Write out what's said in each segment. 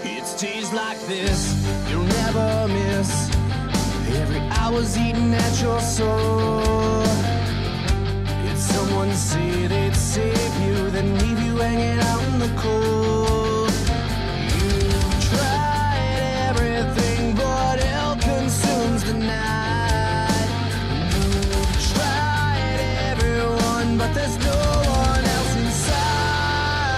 It's days like this you'll never miss. Every hour's eating at your soul. It's someone say they'd save you, then leave you hanging out in the cold. You've tried everything, but hell consumes the night. You've tried everyone, but there's no one else inside.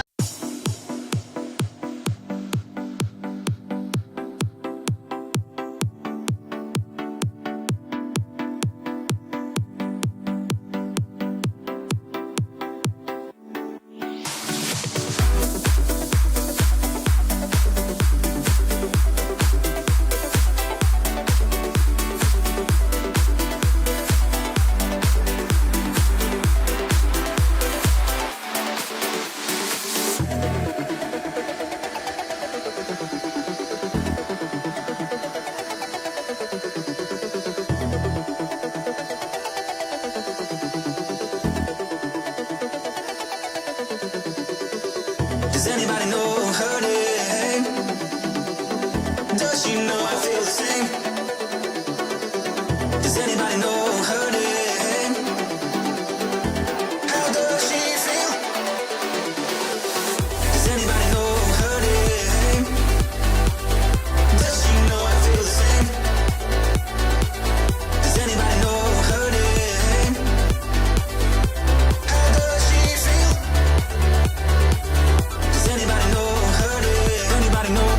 Does anybody know her name? Does she know I feel the same? Does anybody know her name? How does she feel? Does anybody know her name? Does she know I feel the same? Does anybody know her name? How does she feel? Does anybody know her name? Anybody know?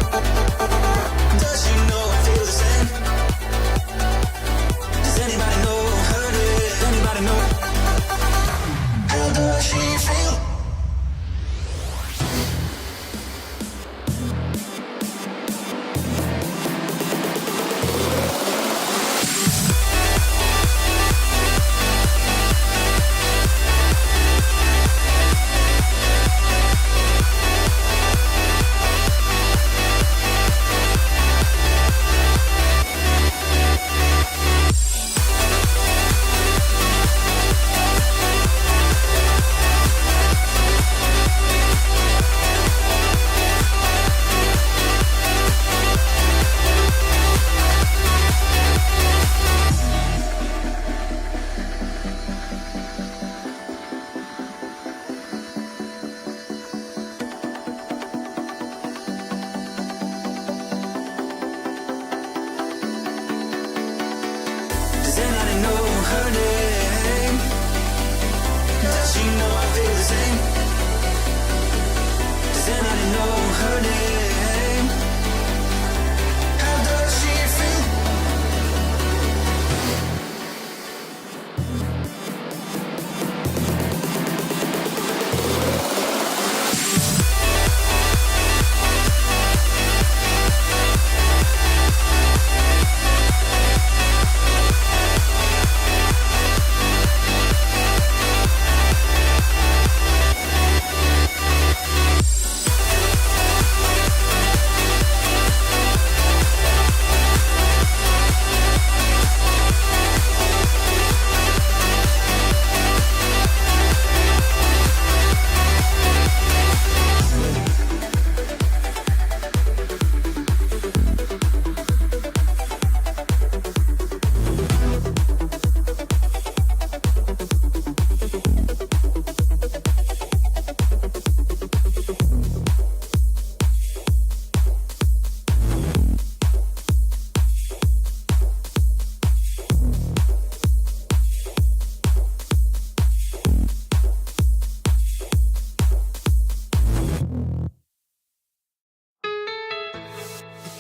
Does she know I feel the same? Does anybody know her name? Anybody know? How does she feel? Does anybody know her name? Does she know I feel the same? Does anybody know her name? How does she feel?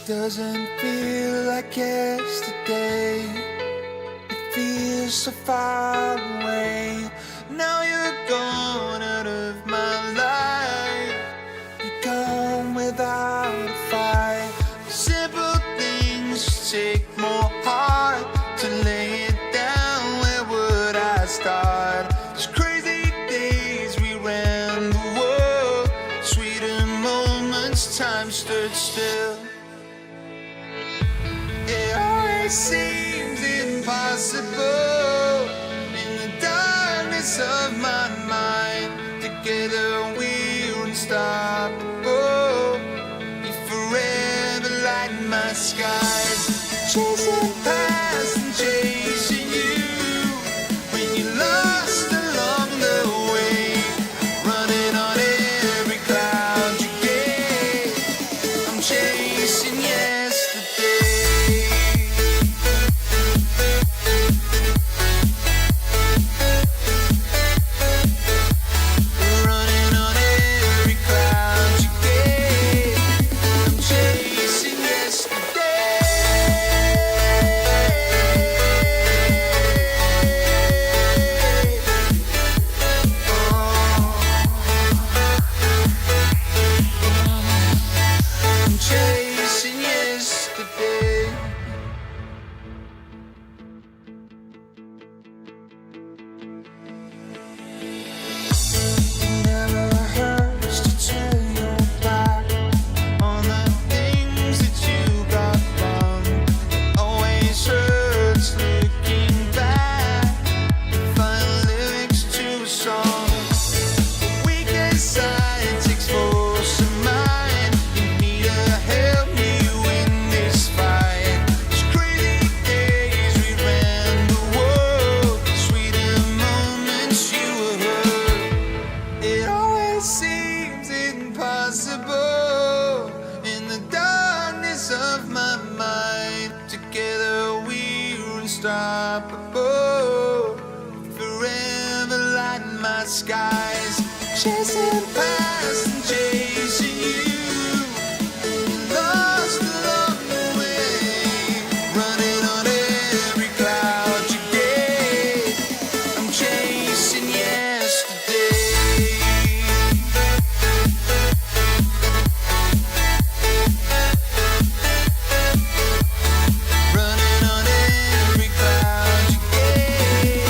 Doesn't feel like yesterday. It feels so far away. Now you're gone out of my life. You're gone without a fight. Simple things take more heart to lay it down. Where would I start? These crazy days we ran the world. Sweeter moments, time stood still. It always seems impossible in the darkness of my up above, forever lighting my skies, chasing past and chasing you, lost along the way, running on every cloud you gave. I'm chasing yesterday. Running on every cloud you gave.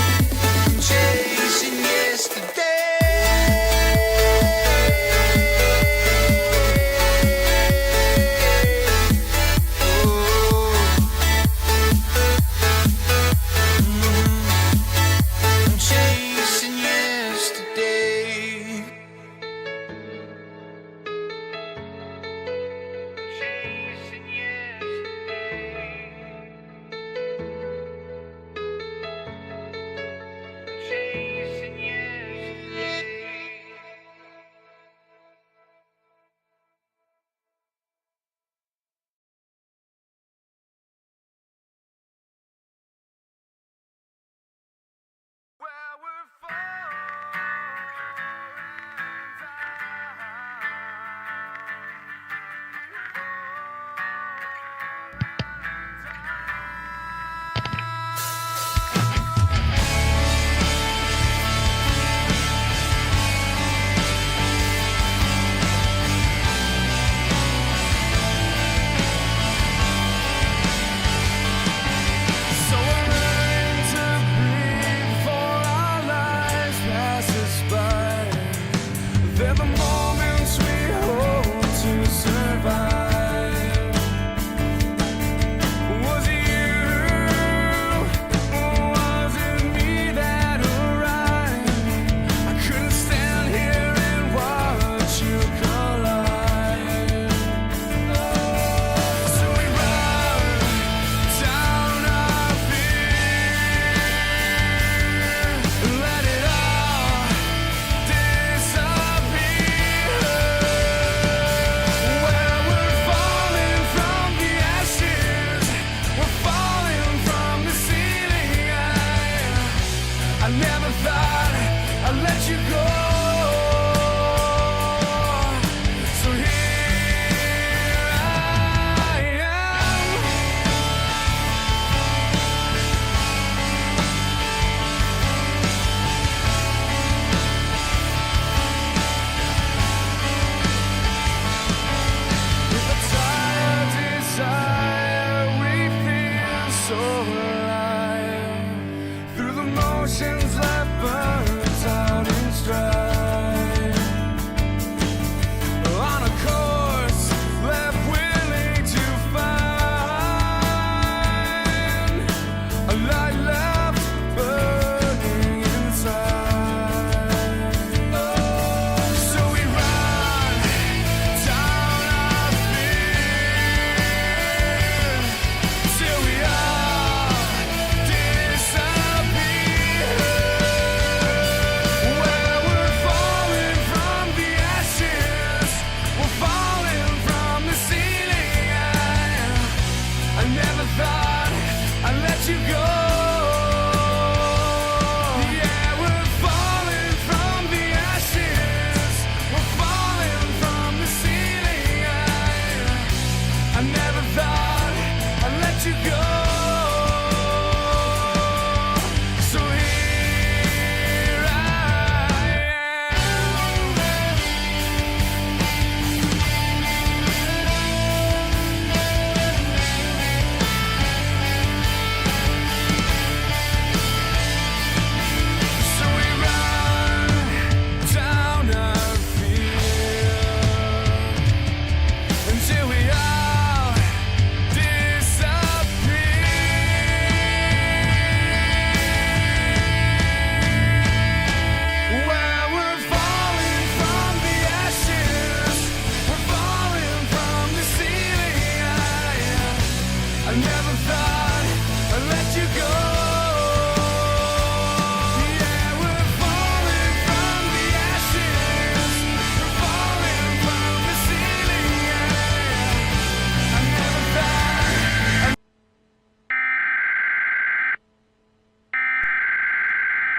I'm chasing yesterday. I'm chasing yesterday. Chasing yesterday. Chasing yesterday. Where we're So we're learning to breathe before our lives pass us by. They're the moments we hope to survive. Was it you, or was it me that arrived? I couldn't stand here and watch you collide. So we run down our fear, let it all disappear. Where we're falling from the ashes, we're falling from the ceiling. I never thought I'd let you go. So here I am. With a tired desire, we feel so alive. Through the motions that burns out in stride. On a course left willing to find a light left burning inside. So we run down our fear till we all disappear.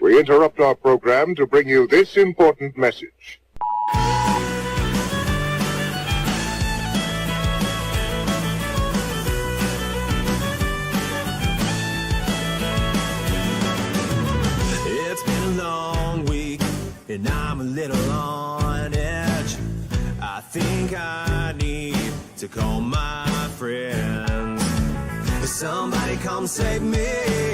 We interrupt our program to bring you this important message. It's been a long week, and I'm a little on edge. I think I need to call my friends. Somebody come save me.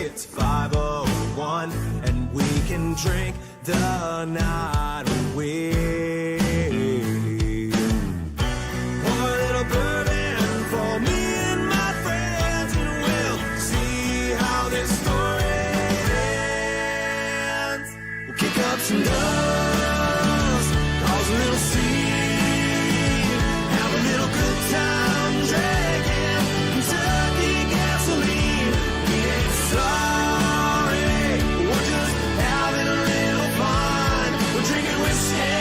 It's 5:01, and we can drink the night away. Pour a little bourbon for me and my friends, and we'll see how this story ends. We'll kick up some dust, cause a little scene, have a little good time drinking Kentucky gasoline. We ain't sorry, we're just having a little fun. We're drinking whiskey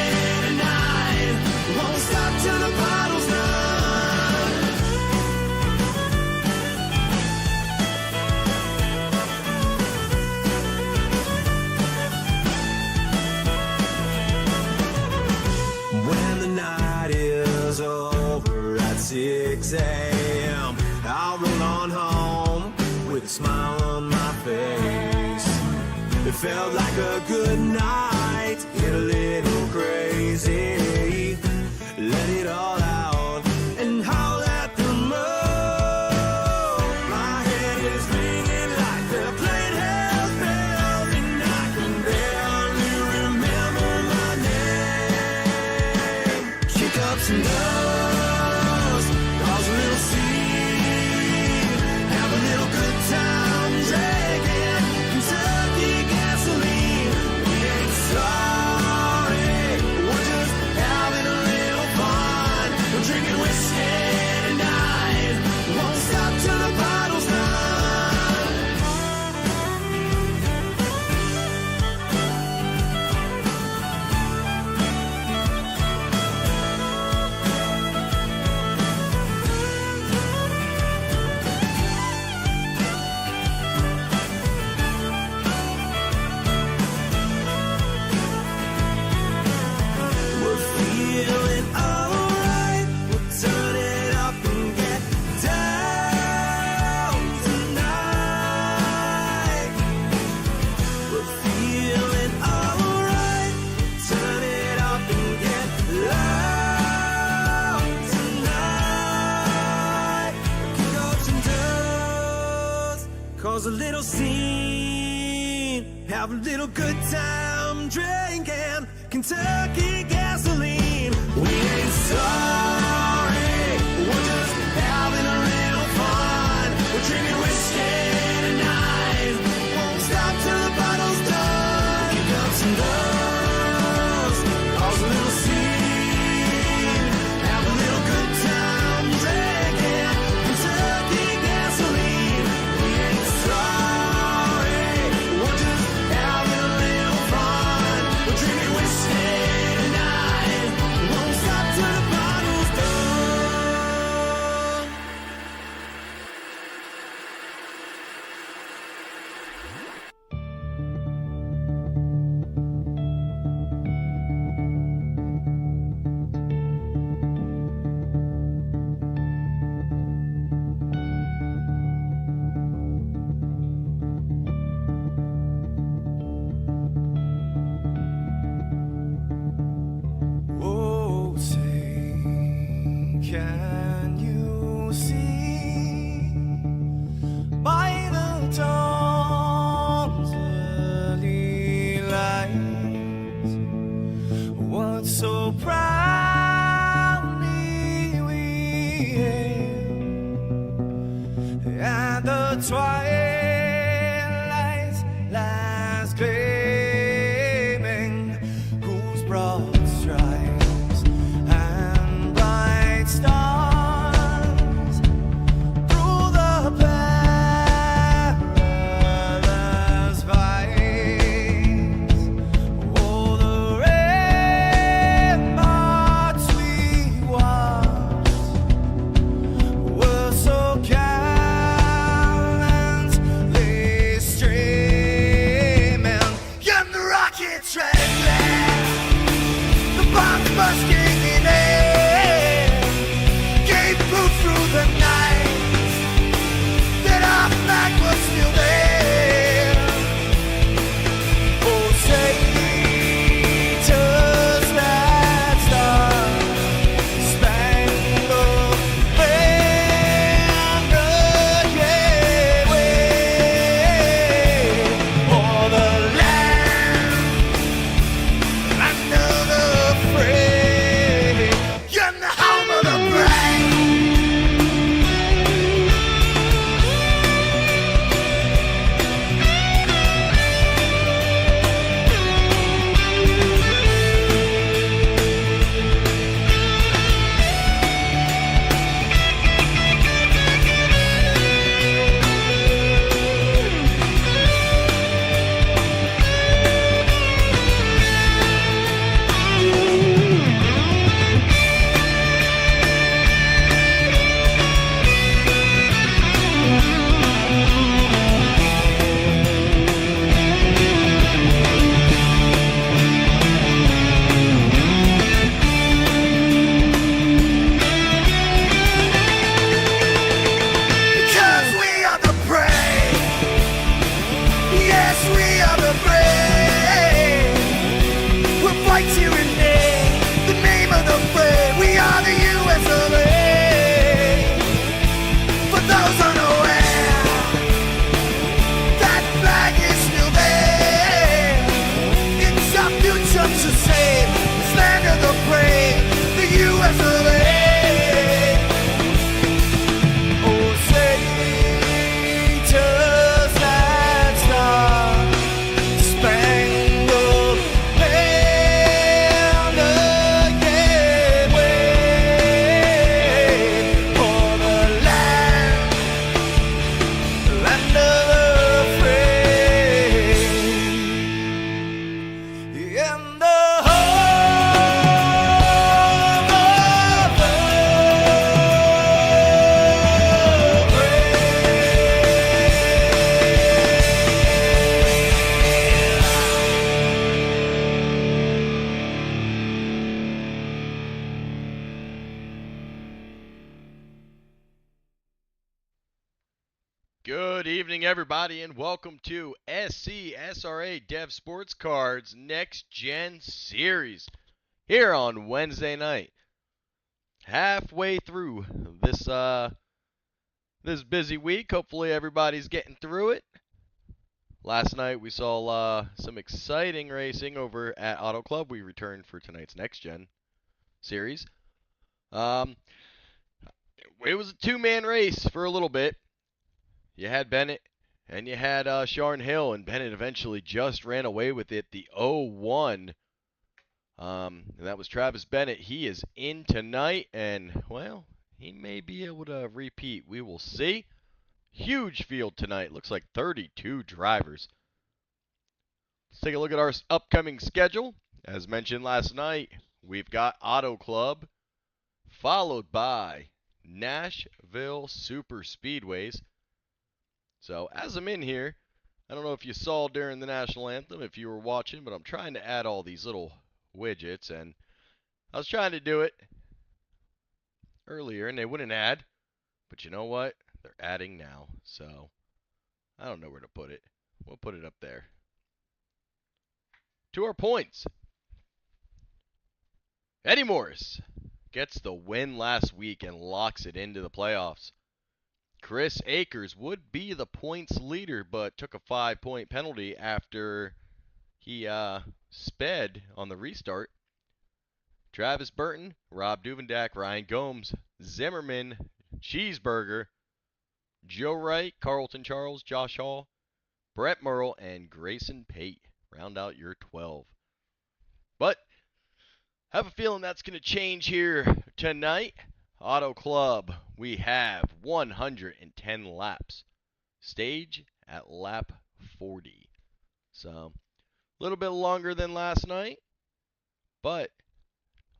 tonight, we won't stop till the bottle's done. When the night is over at 6 a.m., I'll roll on home with a smile on my face. It felt like a good night, get a little crazy, let it all out and howl at the moon. My head is ringing like they're playing Hell's Bells, and I can barely remember my name. Kick up some dust, cause a little scene, have a little good time drinking Kentucky gasoline. We ain't sorry, we're just having a little fun. We're drinking whiskey tonight, we won't stop till the bottle's done. We're feeling alright, we'll turn it up and get down tonight. We're feeling alright, turn it up and get loud tonight. Kick up some dust, cause a little scene, have a little good time drinking Kentucky gasoline. We ain't sorry, we're just having a little fun. We're drinking whiskey tonight, won't stop till the bottle's done. Kick up some dust, cause a little scene, have a little good time drinking Kentucky gasoline. We ain't sorry, we're just having a little fun. We're drinking whiskey tonight, won't stop till the bottle's done. we are the brave. We'll fight to rename the name of the brave. We are the US of A. For those unaware, that flag is still there. It's our future to save. This land of the brave, the US of A. Oh, say just that star spangled banner again, wave for the land of the free, and the home of the Good evening, everybody, and welcome to SCSRA Dev Sports Cards Next Gen Series here on Wednesday night. Halfway through this busy week. Hopefully, everybody's getting through it. Last night we saw some exciting racing over at Auto Club. We returned for tonight's Next Gen Series. It was a two-man race for a little bit. You had Bennett and you had Sharn Hill, and Bennett eventually just ran away with it, the 0-1. And that was Travis Bennett. He is in tonight, and, well, he may be able to repeat. We will see. Huge field tonight. Looks like 32 drivers. Let's take a look at our upcoming schedule. As mentioned last night, we've got Auto Club, followed by Nashville Super Speedways. So, as I'm in here, I don't know if you saw during the National Anthem, if you were watching, but I'm trying to add all these little widgets, and I was trying to do it earlier, and they wouldn't add, but you know what? They're adding now, so I don't know where to put it. We'll put it up there. To our points. Eddie Morris gets the win last week and locks it into the playoffs. Chris Akers would be the points leader, but took a 5-point penalty after he sped on the restart. Travis Burton, Rob Duvendak, Ryan Gomes, Zimmerman, Cheeseburger, Joe Wright, Carlton Charles, Josh Hall, Brett Merle, and Grayson Pate round out your 12. But I have a feeling that's going to change here tonight. Auto Club, we have 110 laps. Stage at lap 40. So, a little bit longer than last night, but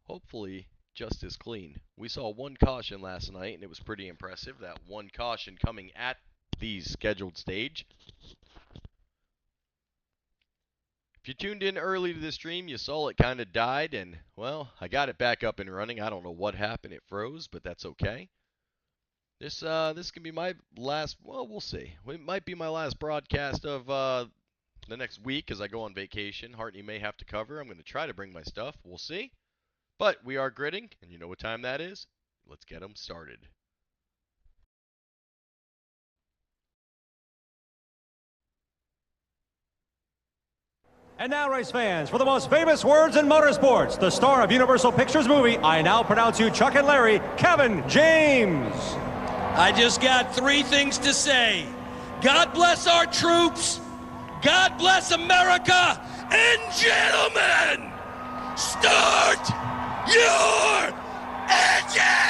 hopefully just as clean. We saw one caution last night, and it was pretty impressive. That one caution coming at the scheduled stage. If you tuned in early to the stream, you saw it kind of died, and, well, I got it back up and running. I don't know what happened. It froze, but that's okay. This can be my last, well, we'll see. It might be my last broadcast of the next week as I go on vacation. Hartney may have to cover. I'm going to try to bring my stuff. We'll see. But we are gridding, and you know what time that is. Let's get them started. And now, race fans, for the most famous words in motorsports, the star of Universal Pictures movie, I now pronounce you Chuck and Larry, Kevin James. I just got three things to say. God bless our troops, God bless America, and gentlemen, start your engine!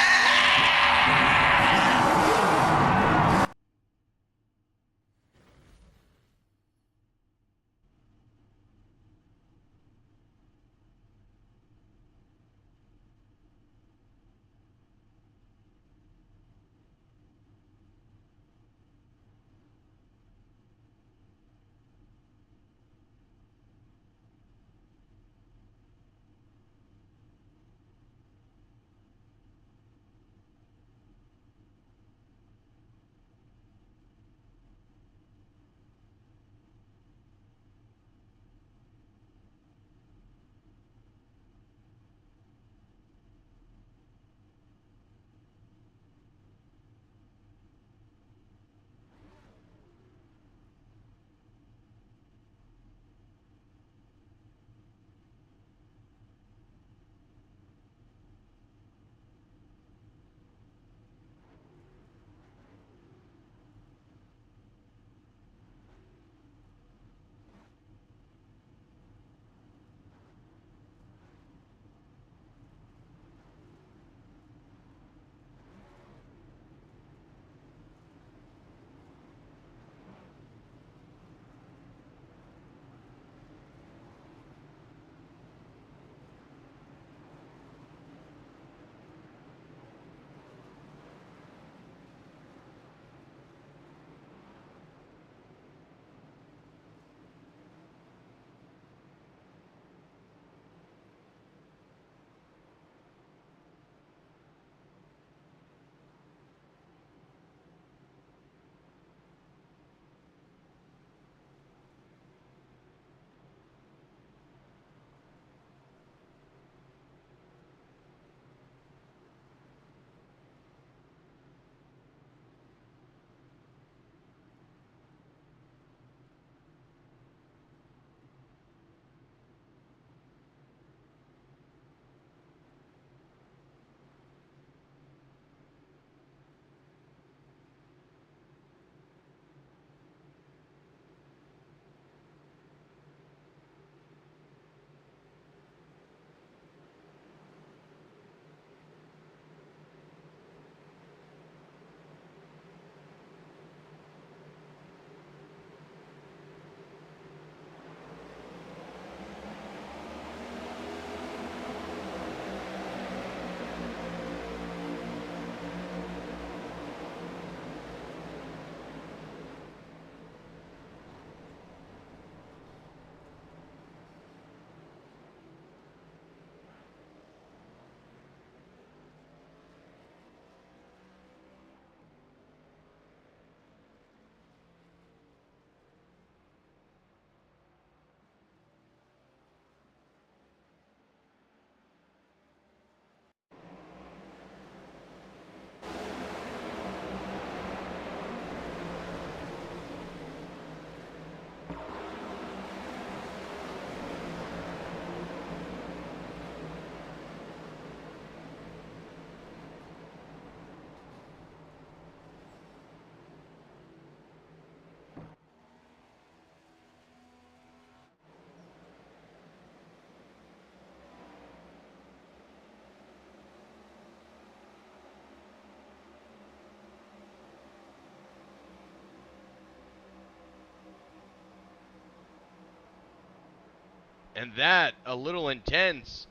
And that, a little intense.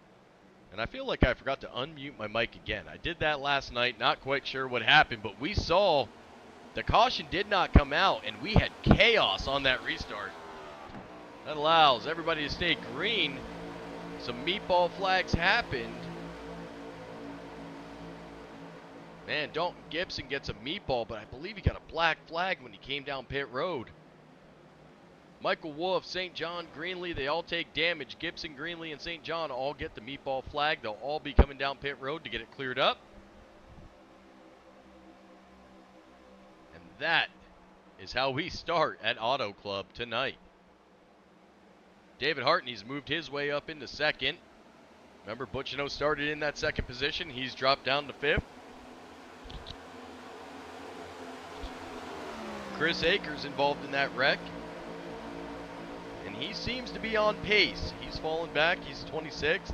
And I feel like I forgot to unmute my mic again. I did that last night, not quite sure what happened, but we saw the caution did not come out, and we had chaos on that restart. That allows everybody to stay green. Some meatball flags happened. Man, Dalton Gibson gets a meatball, but I believe he got a black flag when he came down pit road. Michael Wolf, St. John, Greenlee, they all take damage. Gibson, Greenlee, and St. John all get the meatball flag. They'll all be coming down pit road to get it cleared up. And that is how we start at Auto Club tonight. David Hartney's moved his way up into second. Remember, Butchino started in that second position. He's dropped down to fifth. Chris Akers involved in that wreck. And he seems to be on pace. He's fallen back. He's 26th.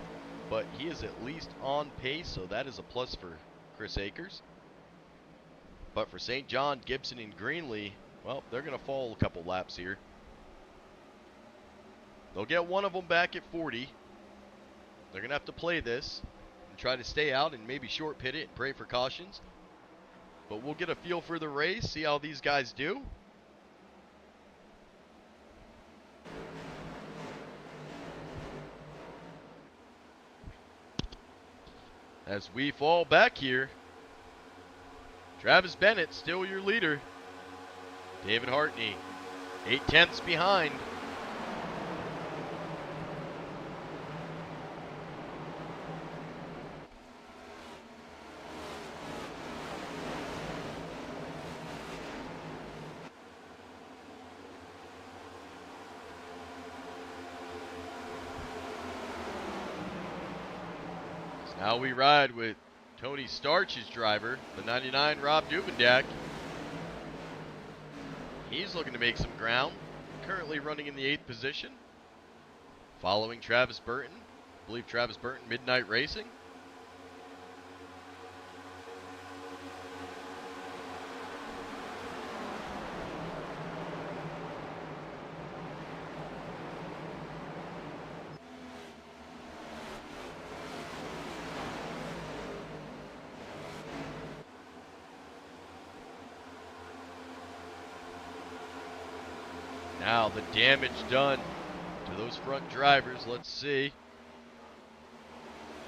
But he is at least on pace, so that is a plus for Chris Akers. But for St. John, Gibson, and Greenlee, well, they're going to fall a couple laps here. They'll get one of them back at 40. They're going to have to play this and try to stay out and maybe short pit it and pray for cautions. But we'll get a feel for the race, see how these guys do. As we fall back here, Travis Bennett still your leader. David Hartney, 8/10 behind. Now we ride with Tony Starch's driver, the 99 Rob Duvendak. He's looking to make some ground. Currently running in the 8th position. Following Travis Burton. I believe Travis Burton, Midnight Racing. Now the damage done to those front drivers. Let's see.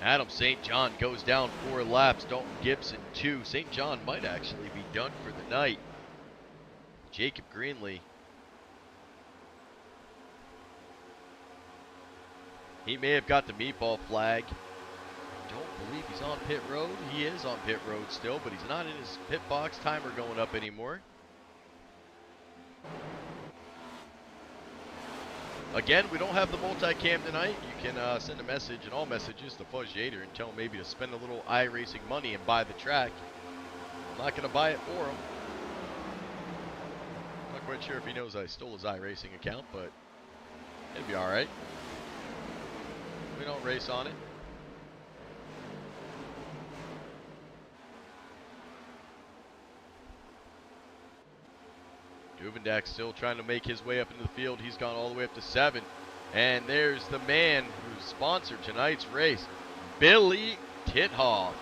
Adam St. John goes down 4 laps. Dalton Gibson 2. St. John might actually be done for the night. Jacob Greenlee. He may have got the meatball flag. Don't believe he's on pit road. He is on pit road still, but he's not in his pit box timer going up anymore. Again, we don't have the multicam tonight. You can send a message in all messages to Fuzz Yater and tell him maybe to spend a little iRacing money and buy the track. I'm not going to buy it for him. Not quite sure if he knows I stole his iRacing account, but it'd be alright. We don't race on it. Duvendak still trying to make his way up into the field. He's gone all the way up to 7. And there's the man who sponsored tonight's race, Billy Tithoff.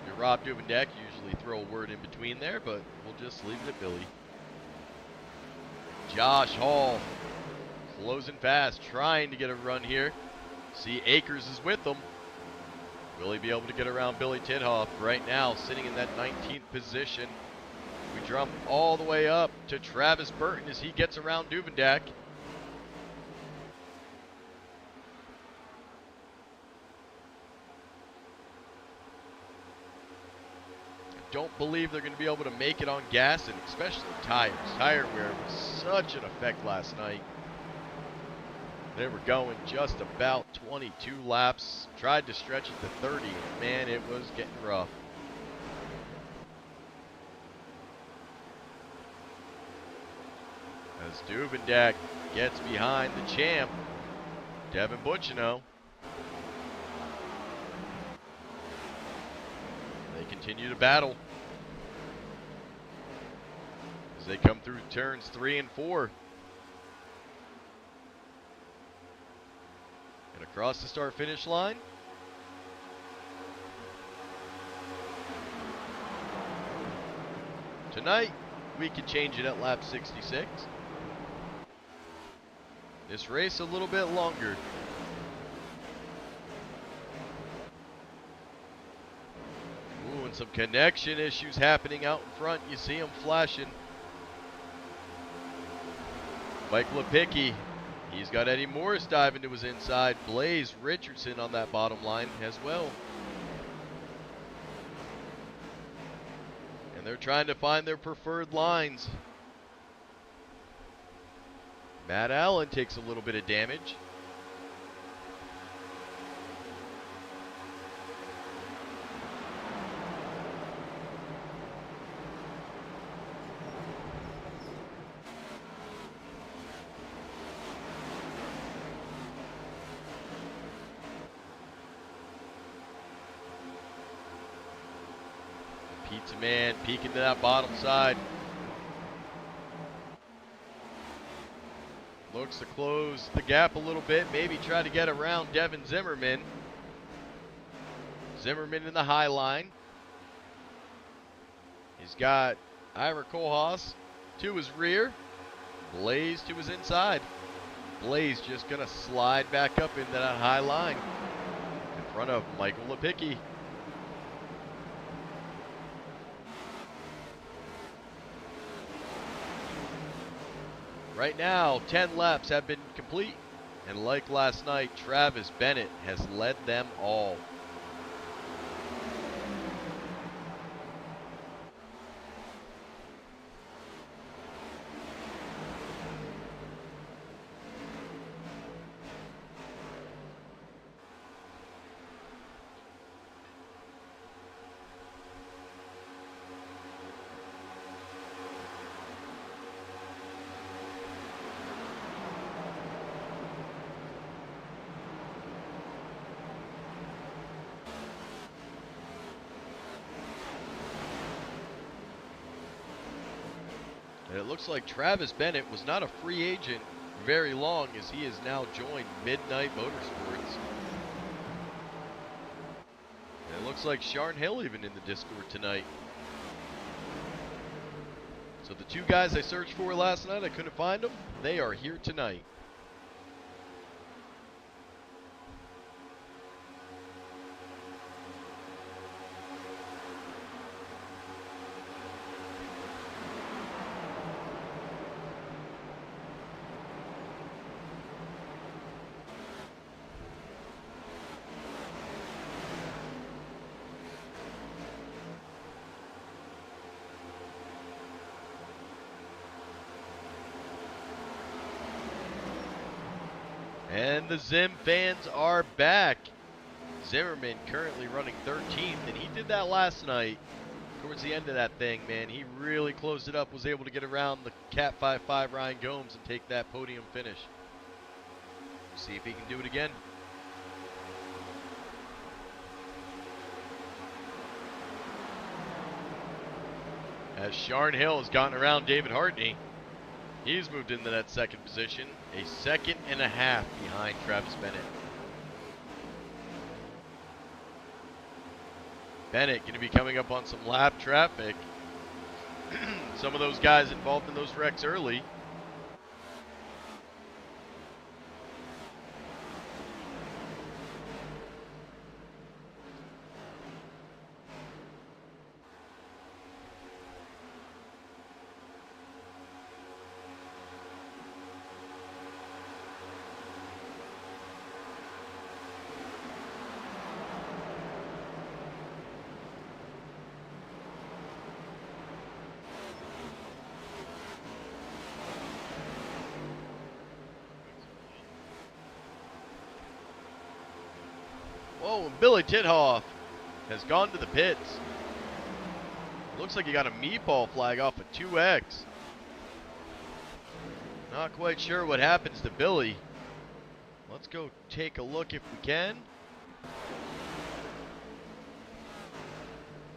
Your Rob Duvendak usually throw a word in between there, but we'll just leave it at Billy. Josh Hall closing fast, trying to get a run here. See, Akers is with them. Will he be able to get around Billy Tithoff? Right now, sitting in that 19th position. We jump all the way up to Travis Burton as he gets around Duvendak. Don't believe they're going to be able to make it on gas and especially tires. Tire wear was such an effect last night. They were going just about 22 laps. Tried to stretch it to 30, and man, it was getting rough. As Duvendak gets behind the champ, Devin Butchino. They continue to battle as they come through turns 3 and 4. across the start-finish line. Tonight, we could change it at lap 66. This race a little bit longer. Ooh, and some connection issues happening out in front. You see them flashing. Mike Lipicki, he's got Eddie Morris diving to his inside. Blaze Richardson on that bottom line as well. And they're trying to find their preferred lines. Matt Allen takes a little bit of damage. Pizza Man peeking to that bottom side. Looks to close the gap a little bit, maybe try to get around Devin Zimmerman. Zimmerman in the high line. He's got Ira Kohlhaas to his rear. Blaze to his inside. Blaze just going to slide back up into that high line in front of Michael Lipicki. Right now, 10 laps have been complete, and like last night, Travis Bennett has led them all. And it looks like Travis Bennett was not a free agent very long, as he has now joined Midnight Motorsports. And it looks like Sharn Hill even in the Discord tonight. So the two guys I searched for last night, I couldn't find them. They are here tonight. And the Zim fans are back. Zimmerman currently running 13th, and he did that last night. Towards the end of that thing, man, he really closed it up, was able to get around the Cat 5.5 Ryan Gomes and take that podium finish. See if he can do it again. As Sharn Hill has gotten around David Hartney, he's moved into that second position, a second and a half behind Travis Bennett. Bennett going to be coming up on some lap traffic. Some of those guys involved in those wrecks early. Whoa, and Billy Tithoff has gone to the pits. Looks like he got a meatball flag off a 2X. Not quite sure what happens to Billy. Let's go take a look if we can.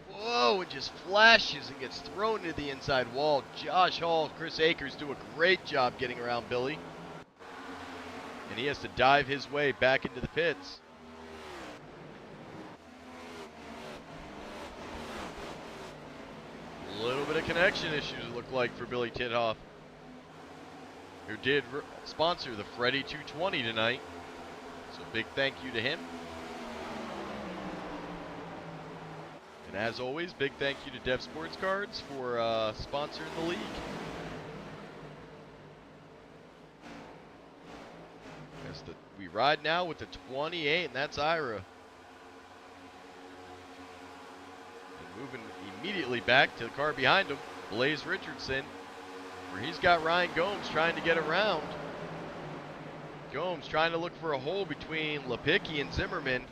Whoa, it just flashes and gets thrown into the inside wall. Josh Hall, Chris Akers do a great job getting around Billy. And he has to dive his way back into the pits. A little bit of connection issues, it looked like, for Billy Tithoff, who did sponsor the Freddy 220 tonight. So big thank you to him. And as always, big thank you to Dev Sports Cards for sponsoring the league. We ride now with the 28, and that's Ira. And moving immediately back to the car behind him, Blaze Richardson, where he's got Ryan Gomes trying to get around. Gomes trying to look for a hole between Lipicki and Zimmerman.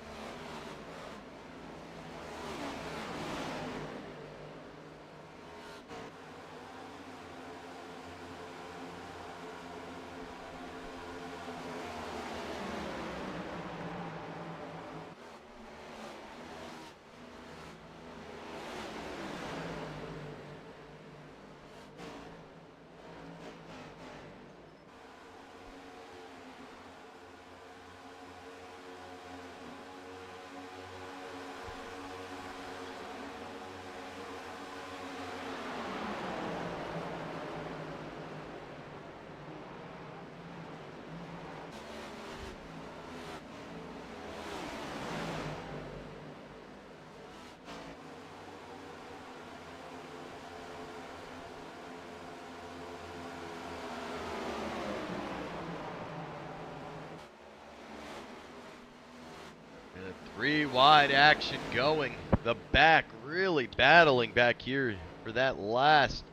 Three wide action going. The back really battling back here for that last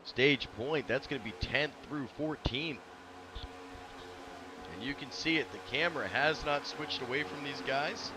stage point. That's going to be 10th through 14th. And you can see it. The camera has not switched away from these guys.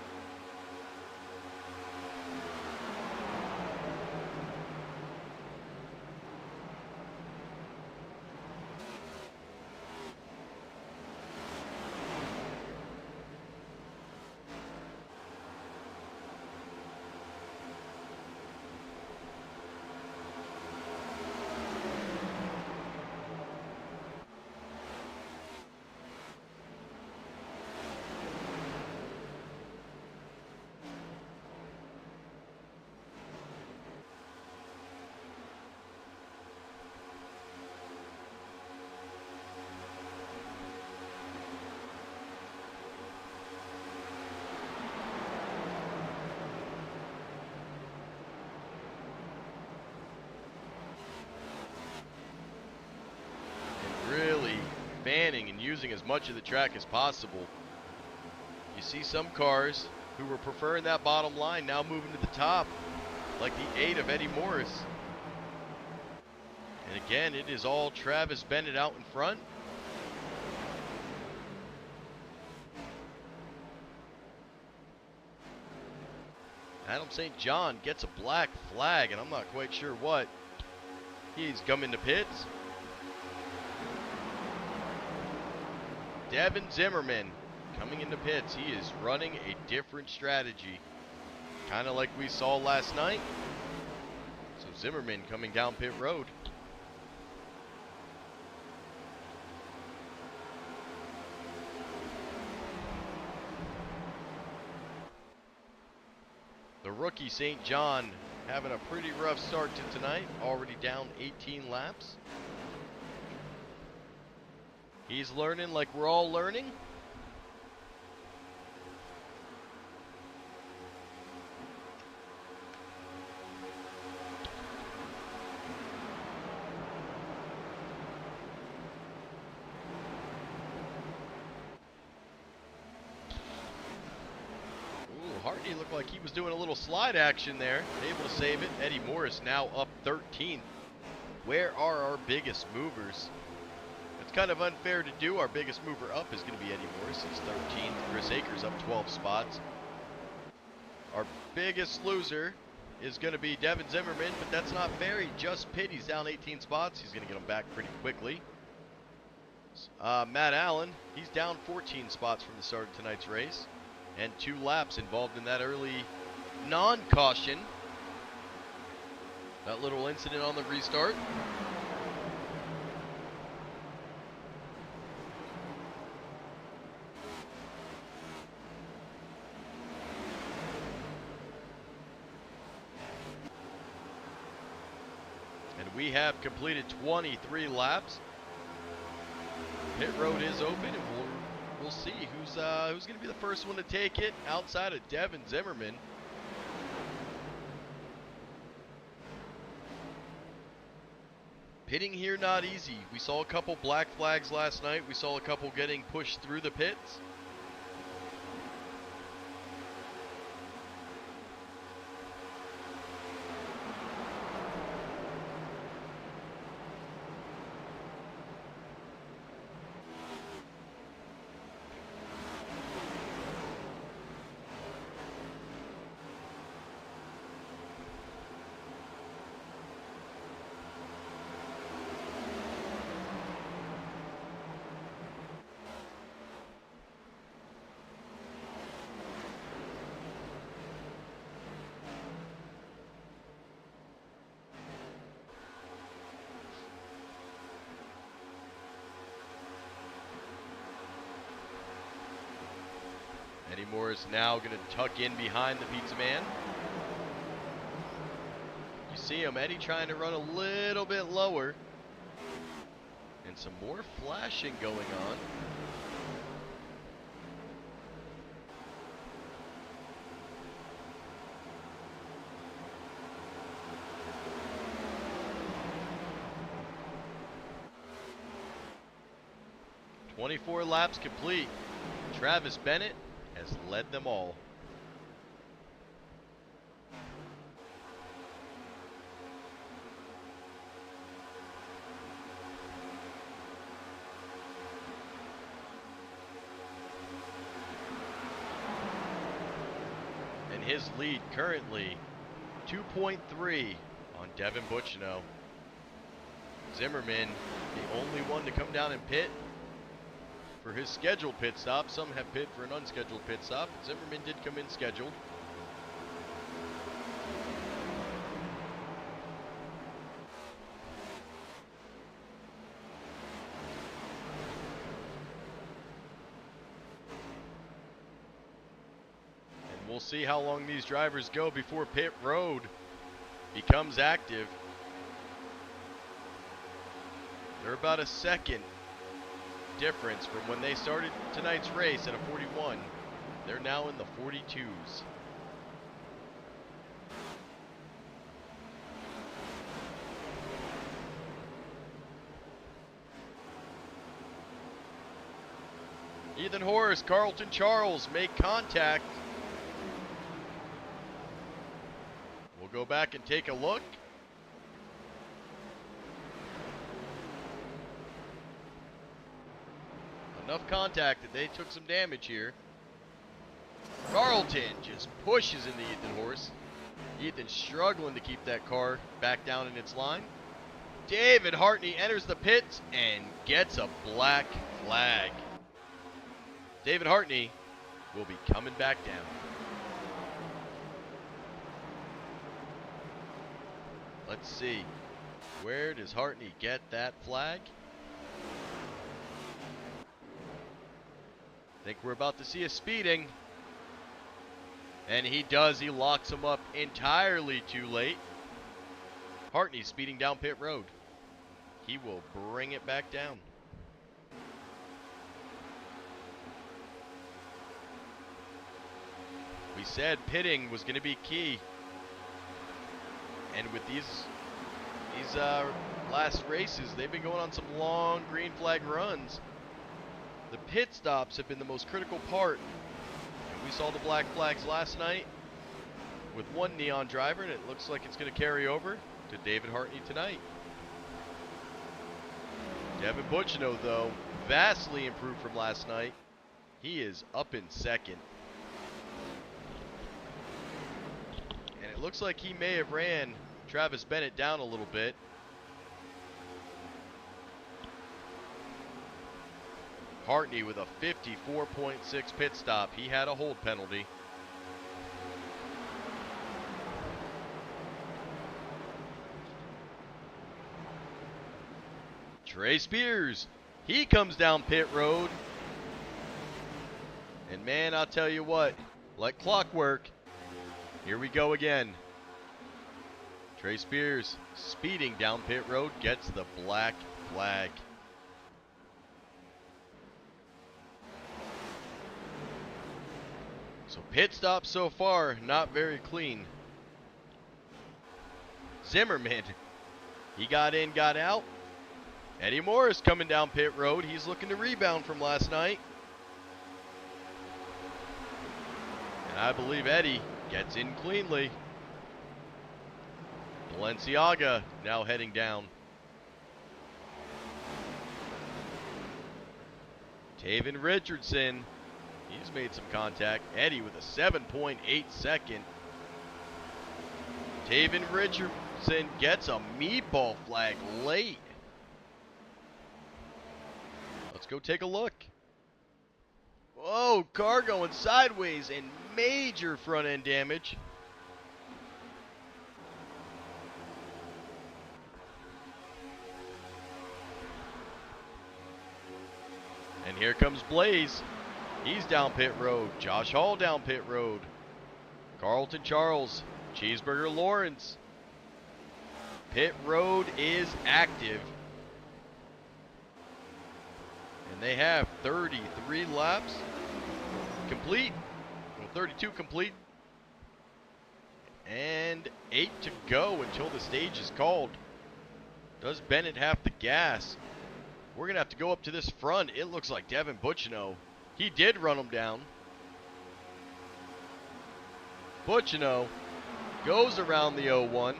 Fanning and using as much of the track as possible. You see some cars who were preferring that bottom line now moving to the top, like the 8 of Eddie Morris. And again, it is all Travis Bennett out in front. Adam St. John gets a black flag, and I'm not quite sure what. He's coming to pits. Devin Zimmerman coming into pits. He is running a different strategy, kind of like we saw last night. So Zimmerman coming down pit road. The rookie St. John having a pretty rough start to tonight, already down 18 laps. He's learning like we're all learning. Ooh, Hardy looked like he was doing a little slide action there, able to save it. Eddie Morris now up 13th. Where are our biggest movers? Kind of unfair to do. Our biggest mover up is going to be Eddie Morris. He's 13th. Chris Akers up 12 spots. Our biggest loser is going to be Devin Zimmerman, but that's not fair. He just pit. He's down 18 spots. He's going to get him back pretty quickly. Matt Allen, he's down 14 spots from the start of tonight's race, and 2 laps involved in that early non-caution. That little incident on the restart. we have completed 23 laps. Pit road is open, and we'll see who's going to be the first one to take it outside of Devin Zimmerman. Pitting here not easy. We saw a couple black flags last night. We saw a couple getting pushed through the pits. Eddie Moore is now going to tuck in behind the pizza man. You see him, Eddie trying to run a little bit lower. And some more flashing going on. "24 laps complete. Travis Bennett has led them all." And his lead currently 2.3 on Devin Butchino. Zimmerman, the only one to come down and pit for his scheduled pit stop. Some have pit for an unscheduled pit stop. Zimmerman did come in scheduled. And we'll see how long these drivers go before pit road becomes active. They're about a second difference from when they started tonight's race at a 41. They're now in the 42s. Ethan Horace, Carlton Charles make contact. We'll go back and take a look. Enough contact that they took some damage here. Carlton just pushes into Ethan Horse. Ethan struggling to keep that car back down in its line. David Hartney enters the pits and gets a black flag. David Hartney will be coming back down. Let's see. Where does Hartney get that flag? Think we're about to see a speeding. And he does. He locks him up entirely too late. Hartney speeding down pit road. He will bring it back down. We said pitting was going to be key. And with these last races, they've been going on some long green flag runs. The pit stops have been the most critical part. And we saw the black flags last night with one neon driver, and it looks like it's going to carry over to David Hartney tonight. Devin Butchino, though, vastly improved from last night. He is up in second. And it looks like he may have ran Travis Bennett down a little bit. Hartney with a 54.6 pit stop. He had a hold penalty. Trey Spears, he comes down pit road. And man, I'll tell you what, like clockwork, here we go again. Trey Spears speeding down pit road gets the black flag. So pit stop so far, not very clean. Zimmerman, he got in, got out. Eddie Morris coming down pit road. He's looking to rebound from last night. And I believe Eddie gets in cleanly. Balenciaga now heading down. Taven Richardson, he's made some contact. Eddie with a 7.8 second. Taven Richardson gets a meatball flag late. Let's go take a look. Whoa, car going sideways and major front end damage. And here comes Blaze. He's down pit road. Josh Hall down pit road. Carlton Charles. Cheeseburger Lawrence. Pit road is active. And they have 33 laps complete. Well, 32 complete. And 8 to go until the stage is called. Does Bennett have the gas? We're going to have to go up to this front. It looks like Devin Butchino. He did run him down. Butchino goes around the 01.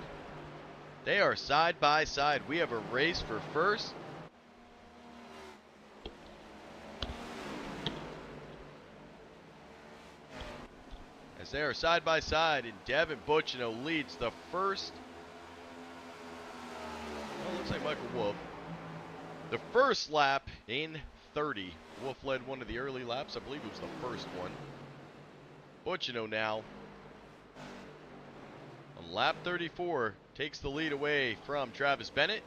They are side by side. We have a race for first. As they are side by side, and Devin Butchino leads the first. Oh, looks like Michael Wolf. The first lap in 30. Wolf led one of the early laps. I believe it was the first one. Butchino now on lap 34 takes the lead away from Travis Bennett.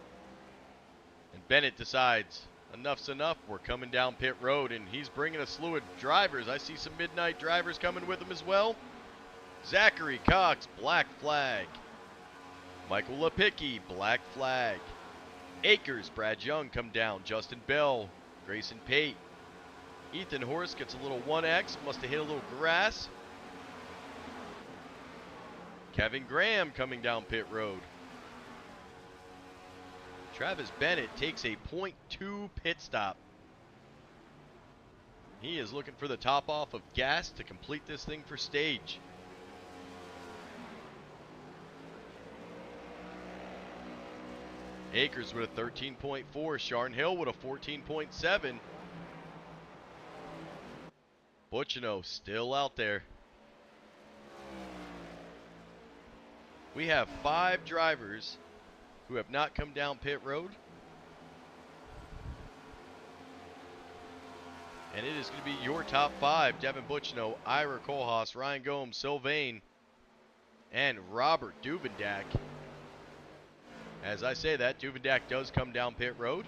And Bennett decides enough's enough. We're coming down pit road, and he's bringing a slew of drivers. I see some midnight drivers coming with him as well. Zachary Cox, black flag. Michael Lepicki, black flag. Akers, Brad Young come down. Justin Bell, Grayson Pate. Ethan Horst gets a little 1X, must have hit a little grass. Kevin Graham coming down pit road. Travis Bennett takes a .2 pit stop. He is looking for the top off of gas to complete this thing for stage. Akers with a 13.4. Sharn Hill with a 14.7. Butchino still out there. We have 5 drivers who have not come down pit road. And it is going to be your top 5. Devin Butchino, Ira Kohlhaas, Ryan Gomes, Sylvain, and Robert Duvendak. As I say that, Duvendak does come down pit road.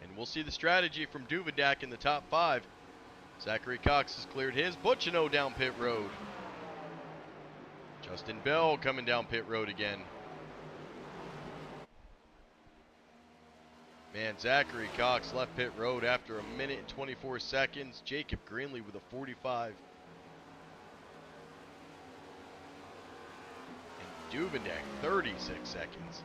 And we'll see the strategy from Duvendak in the top 5. Zachary Cox has cleared his. Butchino down pit road. Justin Bell coming down pit road again. Man, Zachary Cox left pit road after 1 minute and 24 seconds. Jacob Greenlee with a 45. Duvendak, 36 seconds.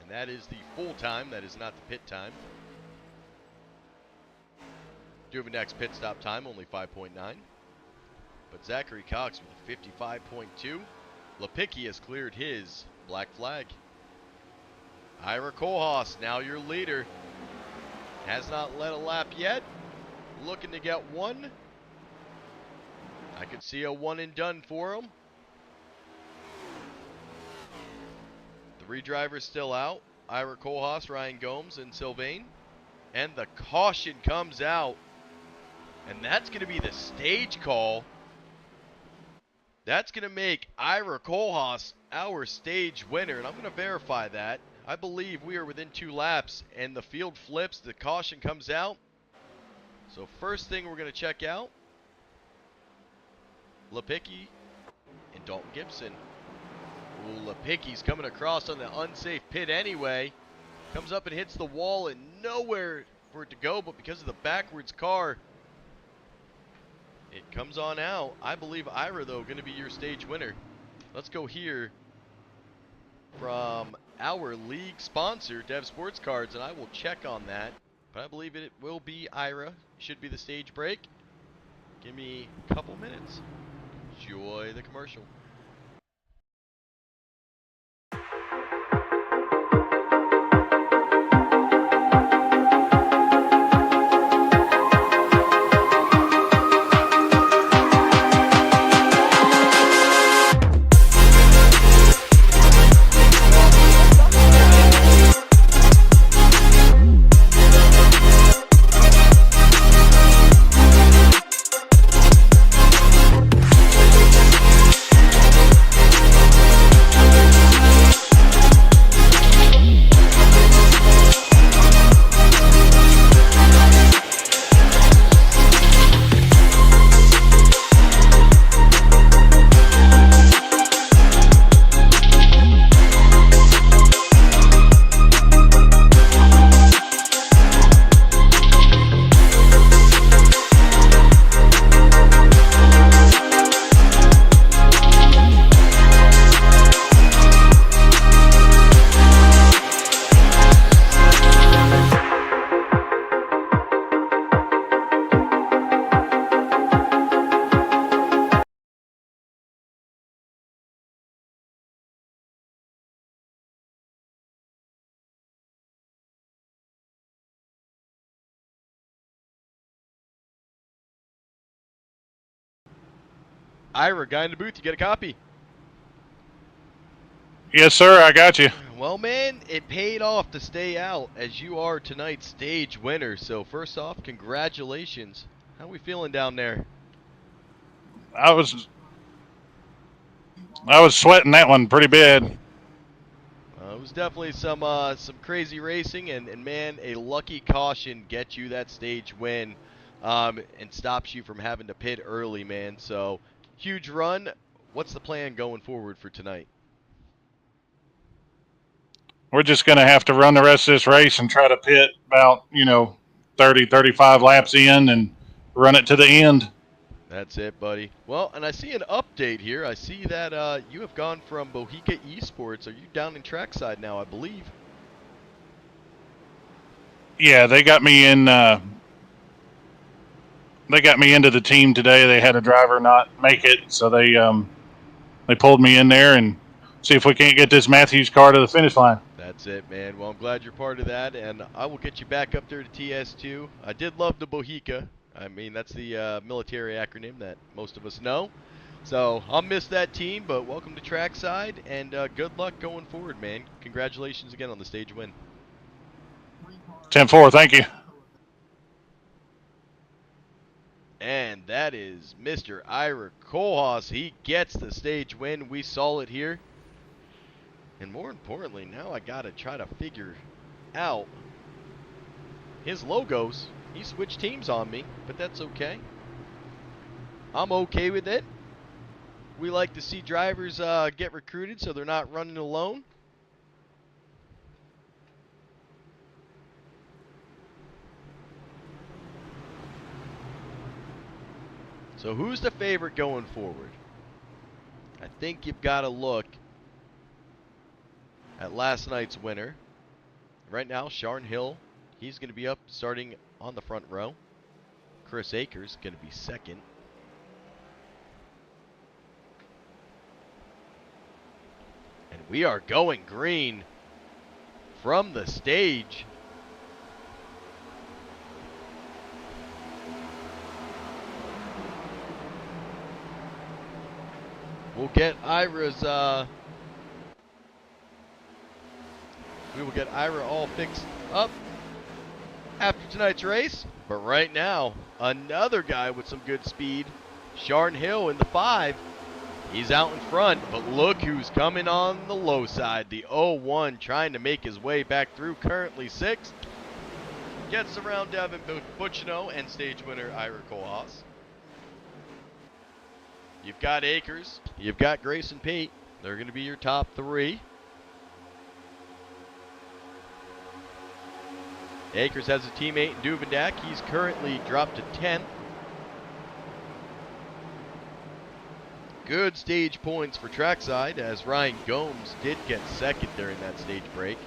And that is the full time. That is not the pit time. Duvendak's pit stop time, only 5.9. But Zachary Cox with a 55.2. Lepicki has cleared his black flag. Ira Kohlhaas, now your leader. Has not led a lap yet. Looking to get one. I could see a one and done for him. 3 drivers still out. Ira Kohlhaas, Ryan Gomes, and Sylvain. And the caution comes out. And that's going to be the stage call. That's going to make Ira Kohlhaas our stage winner. And I'm going to verify that. I believe we are within 2 laps. And the field flips. The caution comes out. So first thing we're going to check out, Lipicki and Dalton Gibson. Ooh, Lipicki's coming across on the unsafe pit anyway. Comes up and hits the wall and nowhere for it to go, but because of the backwards car, it comes on out. I believe Ira, though, going to be your stage winner. Let's go hear from our league sponsor, Dev Sports Cards, and I will check on that. But I believe it will be Ira. Should be the stage break. Give me a couple minutes. Enjoy the commercial. Ira, guy in the booth, you get a copy? Yes, sir, I got you. Well, man, it paid off to stay out as you are tonight's stage winner. So first off, congratulations. How we feeling down there? I was sweating that one pretty bad. It was definitely some crazy racing, and man, a lucky caution gets you that stage win, and stops you from having to pit early, man. So huge run. What's the plan going forward for tonight? We're just going to have to run the rest of this race and try to pit about, 30, 35 laps in and run it to the end. That's it, buddy. Well, and I see an update here. I see that you have gone from Bohica Esports. Are you down in trackside now, I believe? Yeah, they got me in. They got me into the team today. They had a driver not make it, so they pulled me in there and see if we can't get this Matthews car to the finish line. That's it, man. Well, I'm glad you're part of that, and I will get you back up there to TS2. I did love the Bohica. I mean, that's the military acronym that most of us know. So I'll miss that team, but welcome to trackside, and good luck going forward, man. Congratulations again on the stage win. 10-4, thank you. And that is Mr. Ira Kohlhaas. He gets the stage win. We saw it here. And more importantly, now I got to try to figure out his logos. He switched teams on me, but that's okay. I'm okay with it. We like to see drivers get recruited so they're not running alone. So who's the favorite going forward? I think you've got to look at last night's winner. Right now, Sharn Hill, he's going to be up starting on the front row. Chris Akers going to be second. And we are going green from the stage. We'll get Ira's, we will get Ira all fixed up after tonight's race. But right now, another guy with some good speed, Sharn Hill in the 5. He's out in front, but look who's coming on the low side. The 0-1 trying to make his way back through, currently 6th. gets around Devin Butchino and stage winner Ira Kohlhaas. You've got Akers. You've got Grayson Pate. They're going to be your top three. Akers has a teammate in Duvendak. He's currently dropped to 10th. Good stage points for trackside, as Ryan Gomes did get second during that stage break.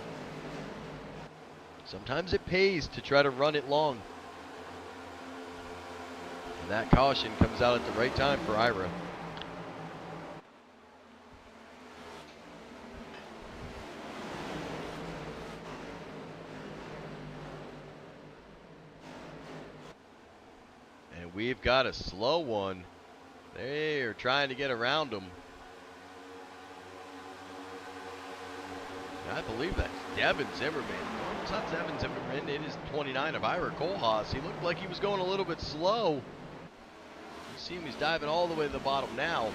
Sometimes it pays to try to run it long. And that caution comes out at the right time for Ira. And we've got a slow one. They are trying to get around him. I believe that's Devin Zimmerman. No, it's not Devin Zimmerman. It is 29 of Ira Kohlhaas. He looked like he was going a little bit slow. You see him, he's diving all the way to the bottom now.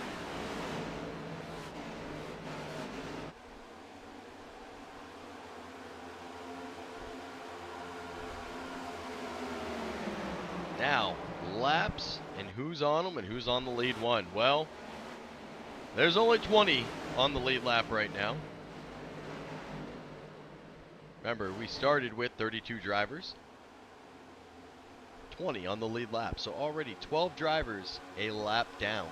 Now, laps and who's on them and who's on the lead one. Well, there's only 20 on the lead lap right now. Remember, we started with 32 drivers. 20 on the lead lap, so already 12 drivers a lap down.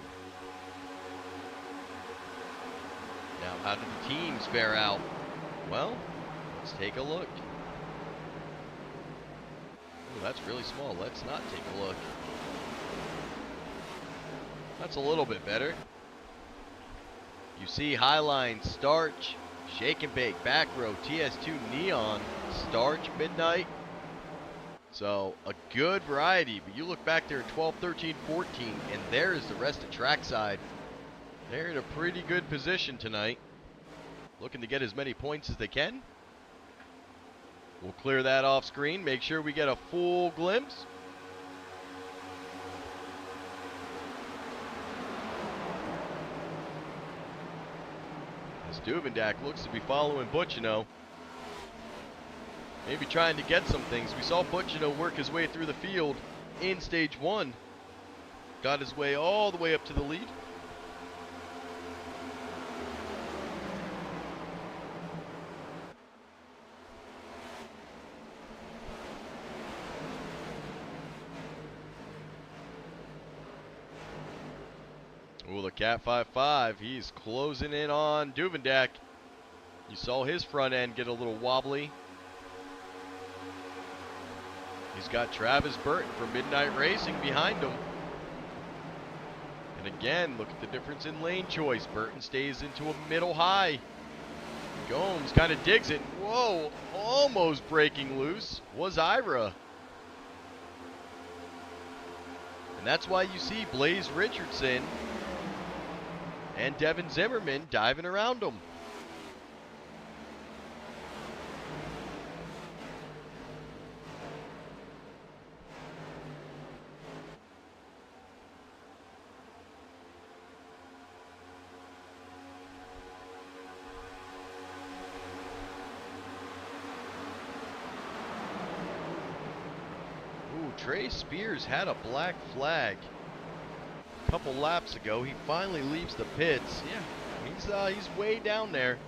Now, how do the teams fare out? Well, let's take a look. Ooh, that's really small. Let's not take a look. That's a little bit better. You see Highline, Starch, Shake and Bake, Back Row, TS2, Neon, Starch, Midnight. So a good variety, but you look back there at 12, 13, 14, and there is the rest of trackside. They're in a pretty good position tonight. Looking to get as many points as they can. We'll clear that off screen, make sure we get a full glimpse. As Duvendak looks to be following Butchino. Maybe trying to get some things. We saw Butchino work his way through the field in stage one. Got his way all the way up to the lead. Ooh, the Cat 5-5, he's closing in on Duvendak. You saw his front end get a little wobbly. He's got Travis Burton from Midnight Racing behind him. And again, look at the difference in lane choice. Burton stays into a middle high. Gomes kind of digs it. Whoa, almost breaking loose was Ira. And that's why you see Blaze Richardson and Devin Zimmerman diving around him. Ooh, Trey Spears had a black flag a couple laps ago. He finally leaves the pits. Yeah, he's way down there.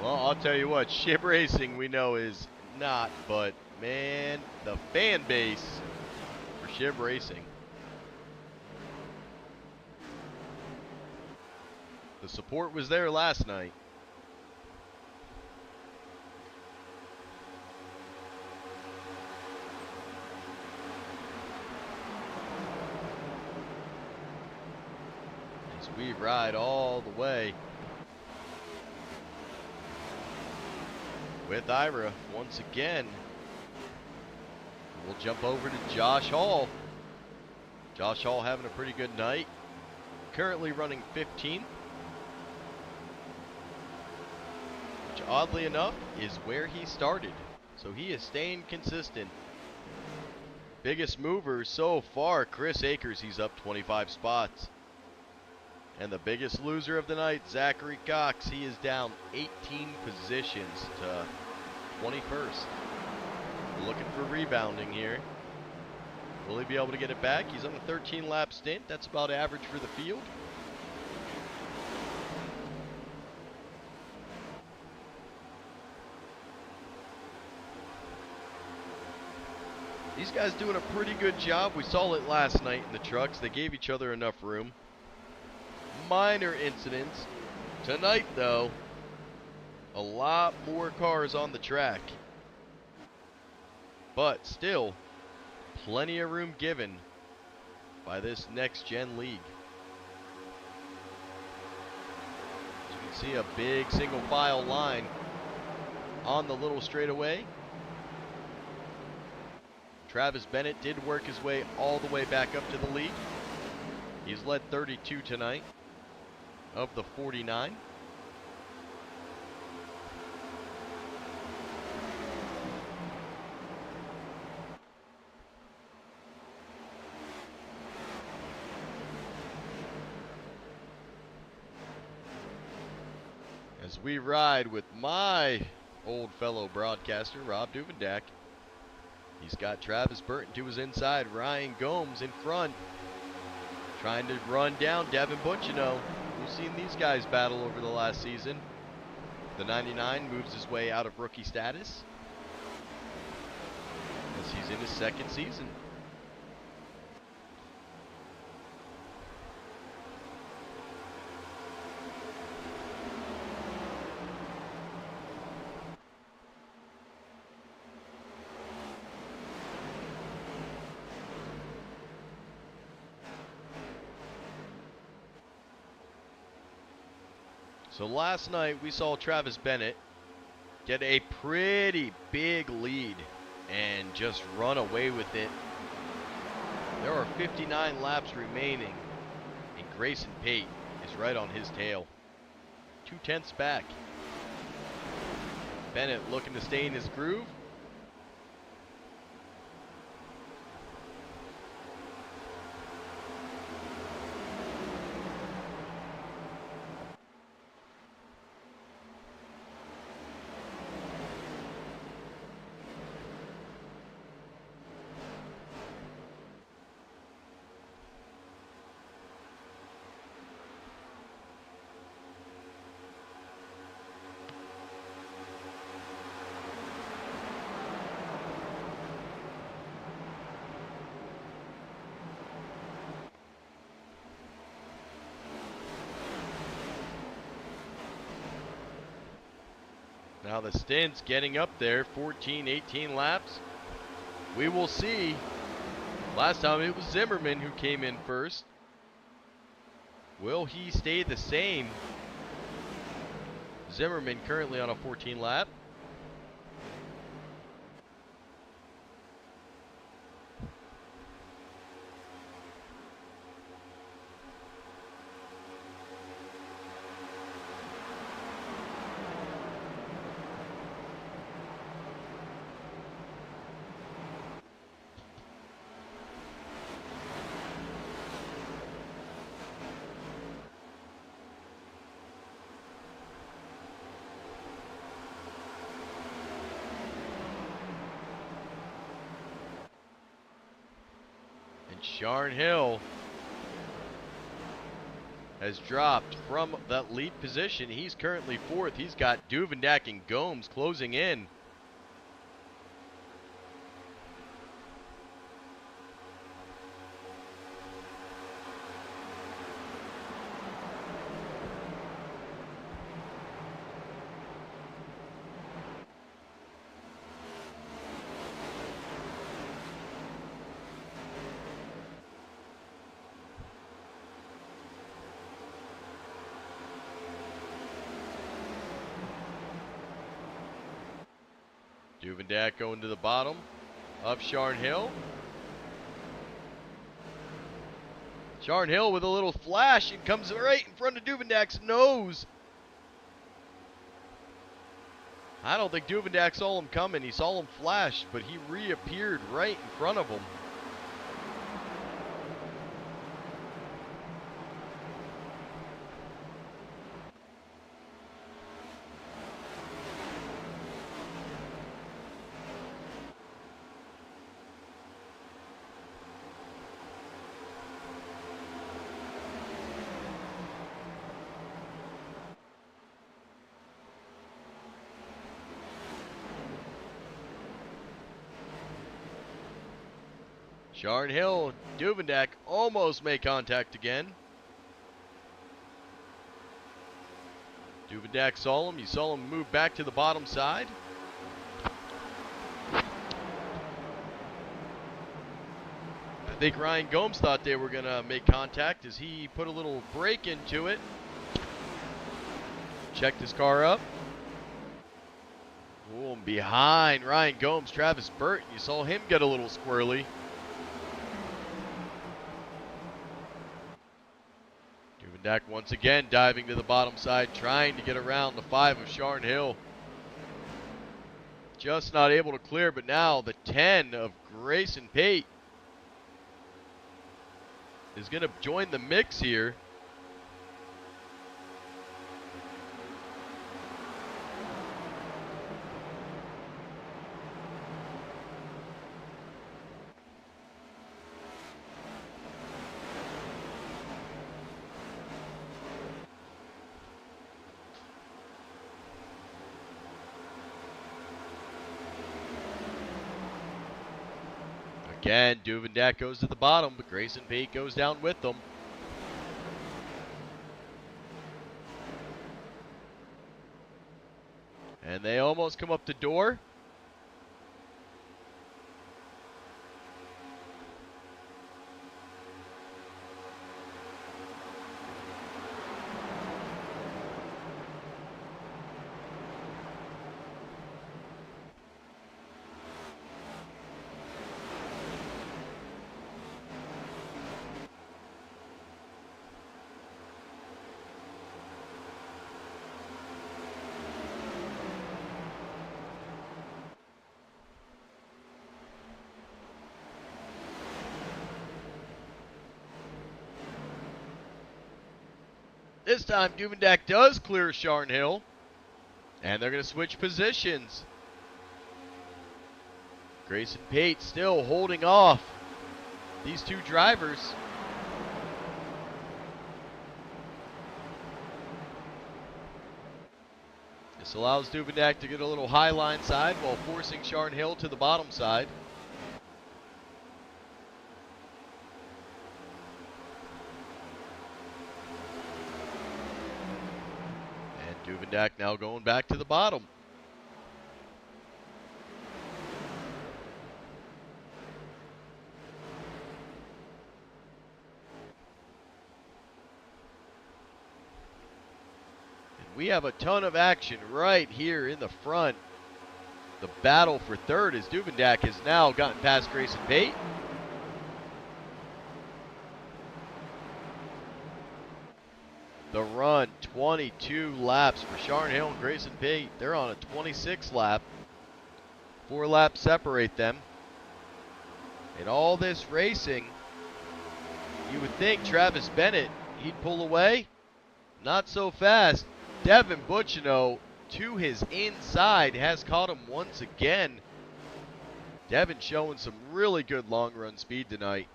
Well, I'll tell you what, Shib Racing we know is not, but man, the fan base for Shib Racing. The support was there last night. As we ride all the way with Ira once again. We'll jump over to Josh Hall. Josh Hall having a pretty good night. Currently running 15th. Which oddly enough is where he started. So he is staying consistent. Biggest mover so far, Chris Akers. He's up 25 spots. And the biggest loser of the night, Zachary Cox. He is down 18 positions to 21st. Looking for rebounding here. Will he be able to get it back? He's on a 13-lap stint. That's about average for the field. These guys doing a pretty good job. We saw it last night in the trucks. They gave each other enough room. Minor incidents. Tonight, though, a lot more cars on the track. But still, plenty of room given by this NextGen league. As you can see, a big single file line on the little straightaway. Travis Bennett did work his way all the way back up to the lead. He's led 32 tonight of the 49. As we ride with my old fellow broadcaster, Rob Duvendak. He's got Travis Burton to his inside. Ryan Gomes in front. Trying to run down Devin Butchino. We've seen these guys battle over the last season. The 99 moves his way out of rookie status as he's in his second season. So last night we saw Travis Bennett get a pretty big lead and just run away with it. There are 59 laps remaining, and Grayson Pate is right on his tail. 2/10 back. Bennett looking to stay in his groove. Now the stint's getting up there, 14, 18 laps. We will see. Last time it was Zimmerman who came in first. Will he stay the same? Zimmerman currently on a 14 lap. Sharn Hill has dropped from that lead position. He's currently fourth. He's got Duvendak and Gomes closing in. Duvendak going to the bottom of Sharn Hill. Sharn Hill with a little flash and comes right in front of Duvendak's nose. I don't think Duvendak saw him coming. He saw him flash, but he reappeared right in front of him. Sharn Hill, Duvendak almost make contact again. Duvendak saw him. You saw him move back to the bottom side. I think Ryan Gomes thought they were going to make contact as he put a little brake into it. Checked his car up. Oh, and behind Ryan Gomes, Travis Burton. You saw him get a little squirrely. Duvendak once again diving to the bottom side, trying to get around the 5 of Sharn Hill. Just not able to clear, but now the 10 of Grayson Pate is going to join the mix here. Again, Duvendak goes to the bottom, but Grayson Pate goes down with them. And they almost come up the door. This time, Duvendak does clear Sharn Hill. And they're going to switch positions. Grayson Pate still holding off these two drivers. This allows Duvendak to get a little high line side while forcing Sharn Hill to the bottom side. Duvendak now going back to the bottom. And we have a ton of action right here in the front. The battle for third as Duvendak has now gotten past Grayson Pate. The run, 22 laps for Sharn Hill and Grayson Pate. They're on a 26 lap. 4 laps separate them. In all this racing, you would think Travis Bennett, he'd pull away. Not so fast. Devin Bucchino to his inside has caught him once again. Devin showing some really good long run speed tonight.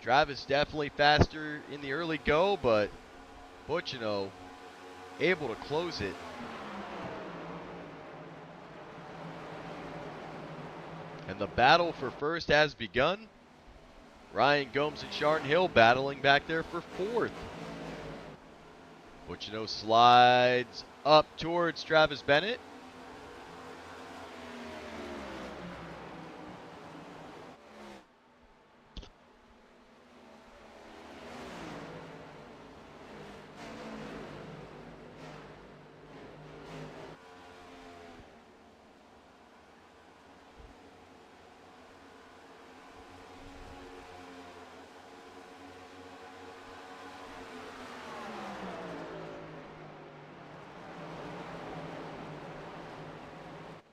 Travis definitely faster in the early go, but Bucchino able to close it. And the battle for first has begun. Ryan Gomes and Sharn Hill battling back there for fourth. Bucchino slides up towards Travis Bennett.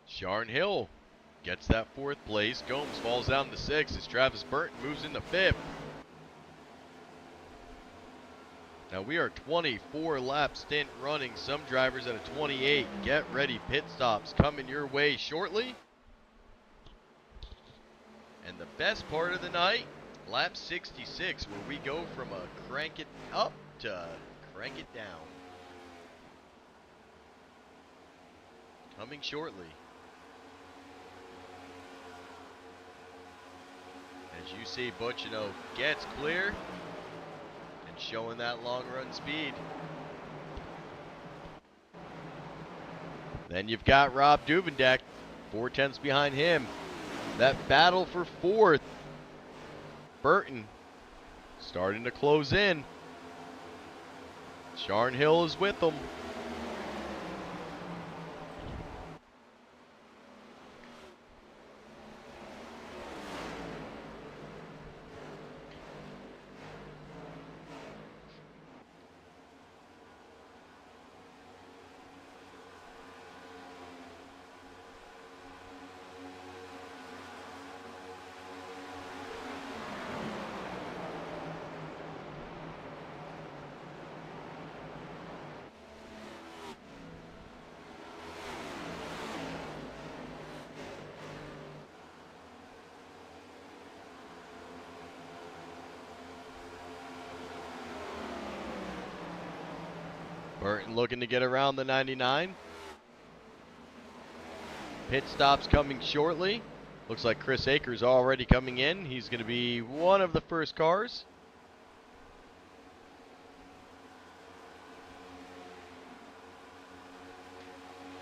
Sharn Hill gets that fourth place. Gomes falls down to 6 as Travis Burton moves into 5th. Now we are 24 lap stint running. Some drivers at a 28. Get ready, pit stops coming your way shortly. And the best part of the night, lap 66, where we go from a crank it up to crank it down. Coming shortly. As you see, Butchino gets clear and showing that long run speed. Then you've got Rob Duvendeck, 4/10 behind him. That battle for fourth. Burton starting to close in. Sharn Hill is with them. Burton looking to get around the 99. Pit stops coming shortly. Looks like Chris Akers already coming in. He's going to be one of the first cars.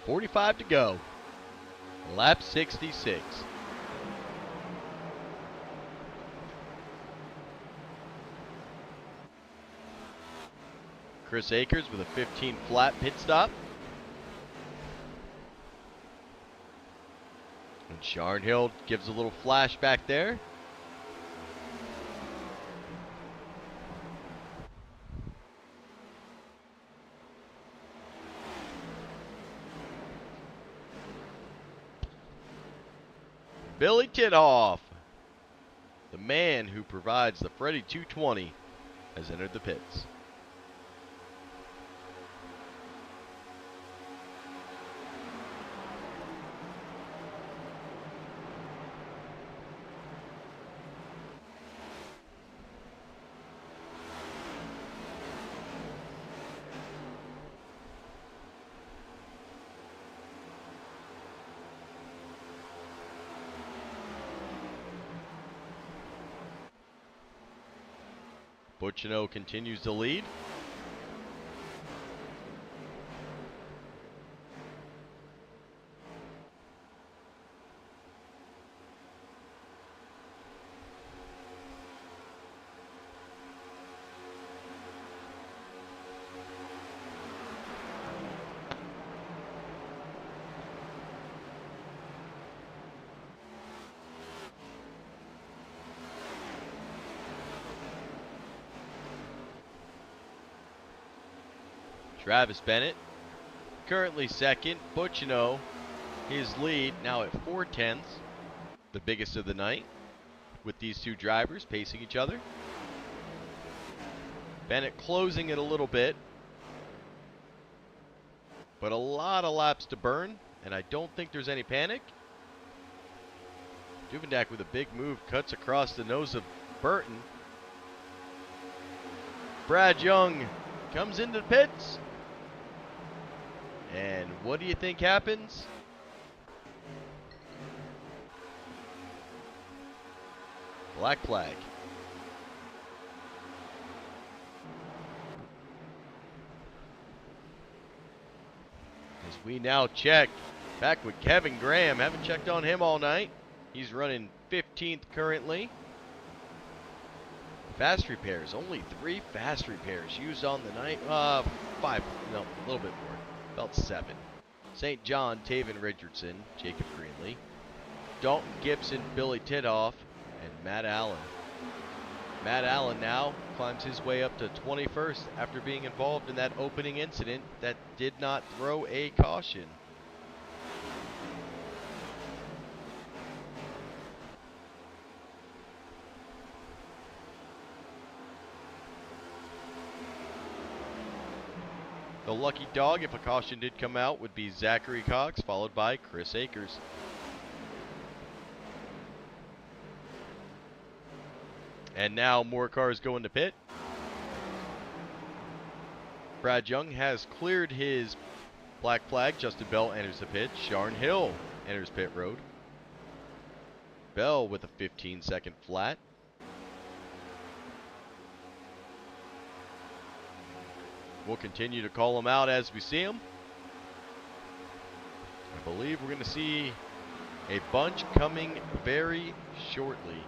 .45 to go. Lap 66. Chris Akers with a 15 flat pit stop. And Sharn Hill gives a little flash back there. Billy Tithoff, the man who provides the Freddie 220, has entered the pits. Butchino continues to lead. Travis Bennett, currently second. Butchino, his lead now at 4/10, the biggest of the night, with these two drivers pacing each other. Bennett closing it a little bit, but a lot of laps to burn, and I don't think there's any panic. Duvendeck with a big move, cuts across the nose of Burton. Brad Young comes into the pits. And what do you think happens? Black flag. As we now check back with Kevin Graham. Haven't checked on him all night. He's running 15th currently. Fast repairs. Only 3 fast repairs used on the night. 5. No, a little bit more. About 7. St. John, Taven Richardson, Jacob Greenlee, Dalton Gibson, Billy Tithoff, and Matt Allen. Matt Allen now climbs his way up to 21st after being involved in that opening incident that did not throw a caution. The lucky dog, if a caution did come out, would be Zachary Cox, followed by Chris Akers. And now more cars go into pit. Brad Young has cleared his black flag. Justin Bell enters the pit. Sharn Hill enters pit road. Bell with a 15-second flat. We'll continue to call them out as we see them. I believe we're going to see a bunch coming very shortly,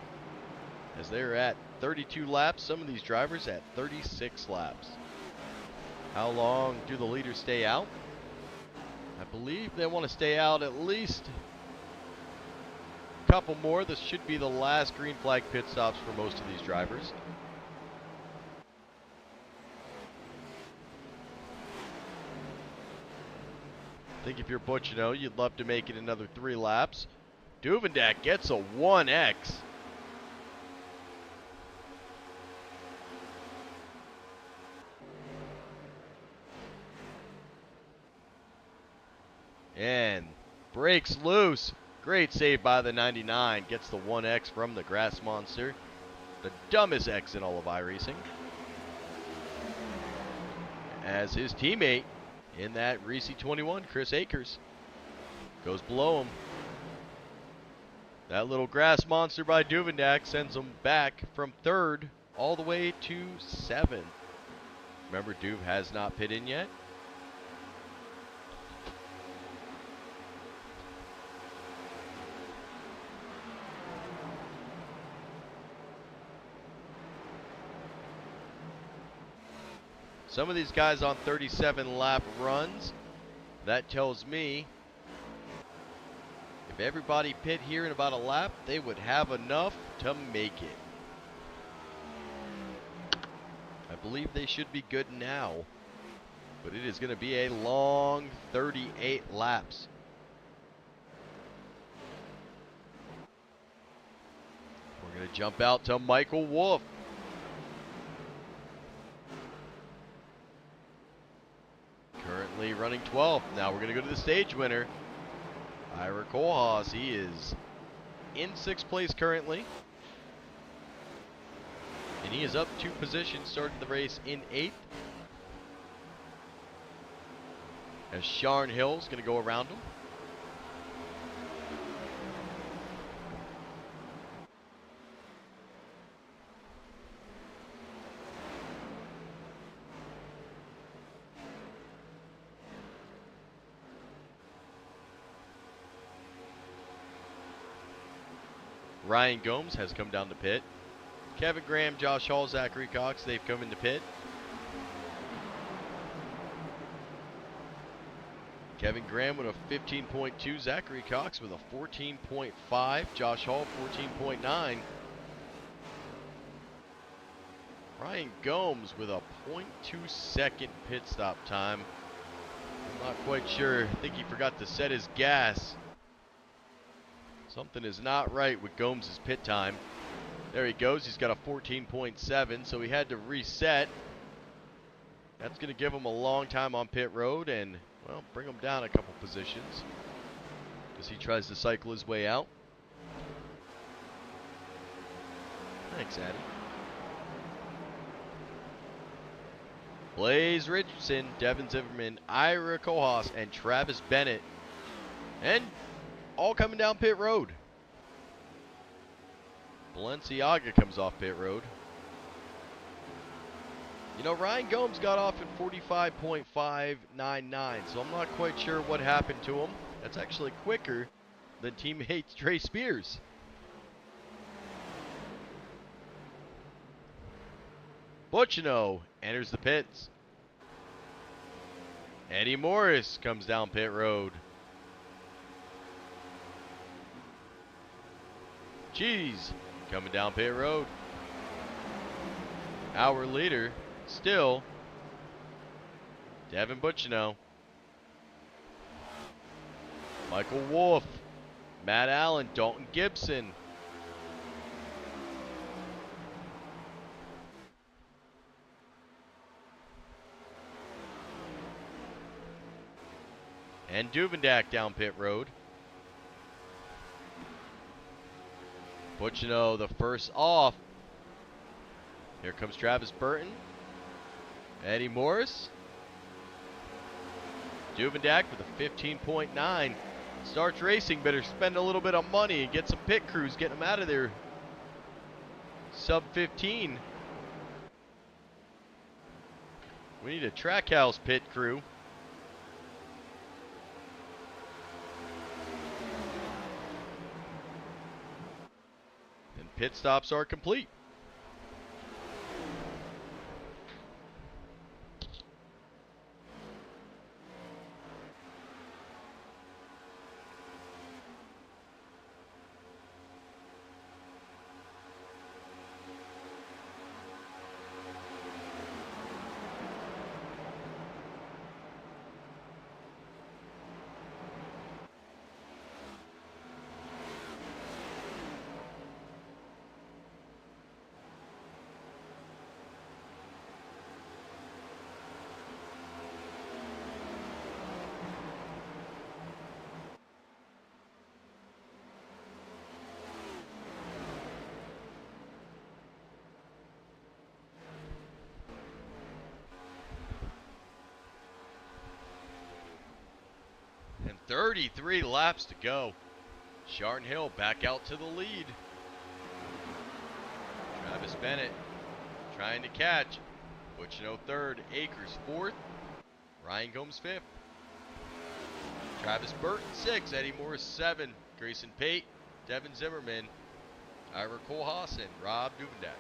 as they're at 32 laps. Some of these drivers at 36 laps. How long do the leaders stay out? I believe they want to stay out at least a couple more. This should be the last green flag pit stops for most of these drivers. I think if you're Butchino, you'd love to make it another 3 laps. Duvendak gets a 1X. And breaks loose. Great save by the 99. Gets the 1X from the Grass Monster. The dumbest X in all of iRacing. As his teammate in that Reese 21, Chris Akers, goes below him. That little Grass Monster by Duvendak sends him back from 3rd all the way to 7th. Remember, Duve has not pit in yet. Some of these guys on 37 lap runs, that tells me if everybody pit here in about a lap, they would have enough to make it. I believe they should be good now, but it is going to be a long 38 laps. We're going to jump out to Michael Wolf. Currently running 12th. Now we're going to go to the stage winner, Ira Kohlhaas. He is in 6th place currently. And he is up 2 positions, starting the race in 8th. As Sharn Hill's going to go around him. Ryan Gomes has come down to pit. Kevin Graham, Josh Hall, Zachary Cox, they've come into pit. Kevin Graham with a 15.2, Zachary Cox with a 14.5, Josh Hall 14.9. Ryan Gomes with a 0.2 second pit stop time. I'm not quite sure. I think he forgot to set his gas. Something is not right with Gomes' pit time. There he goes. He's got a 14.7, so he had to reset. That's going to give him a long time on pit road and, well, bring him down a couple positions as he tries to cycle his way out. Thanks, Addy. Blaze Richardson, Devin Zimmerman, Ira Kohlhaas, and Travis Bennett. And all coming down pit road. Balenciaga comes off pit road. You know, Ryan Gomes got off at 45.599, so I'm not quite sure what happened to him. That's actually quicker than teammate Trey Spears. Butchino enters the pits. Eddie Morris comes down pit road. Cheese coming down pit road. Our leader still Devin Butchino. Michael Wolf, Matt Allen, Dalton Gibson. And Duvendak down pit road. Butchino the first off. Here comes Travis Burton. Eddie Morris. Duvendak with a 15.9. Starts racing, better spend a little bit of money and get some pit crews, get them out of there. Sub 15. We need a Trackhouse pit crew. And pit stops are complete. And 33 laps to go. Sharn Hill back out to the lead. Travis Bennett trying to catch. Butchino third, Akers fourth, Ryan Gomes fifth. Travis Burton sixth, Eddie Morris seven, Grayson Pate, Devin Zimmerman, Ira Kohlhaas, and Rob Duvendak.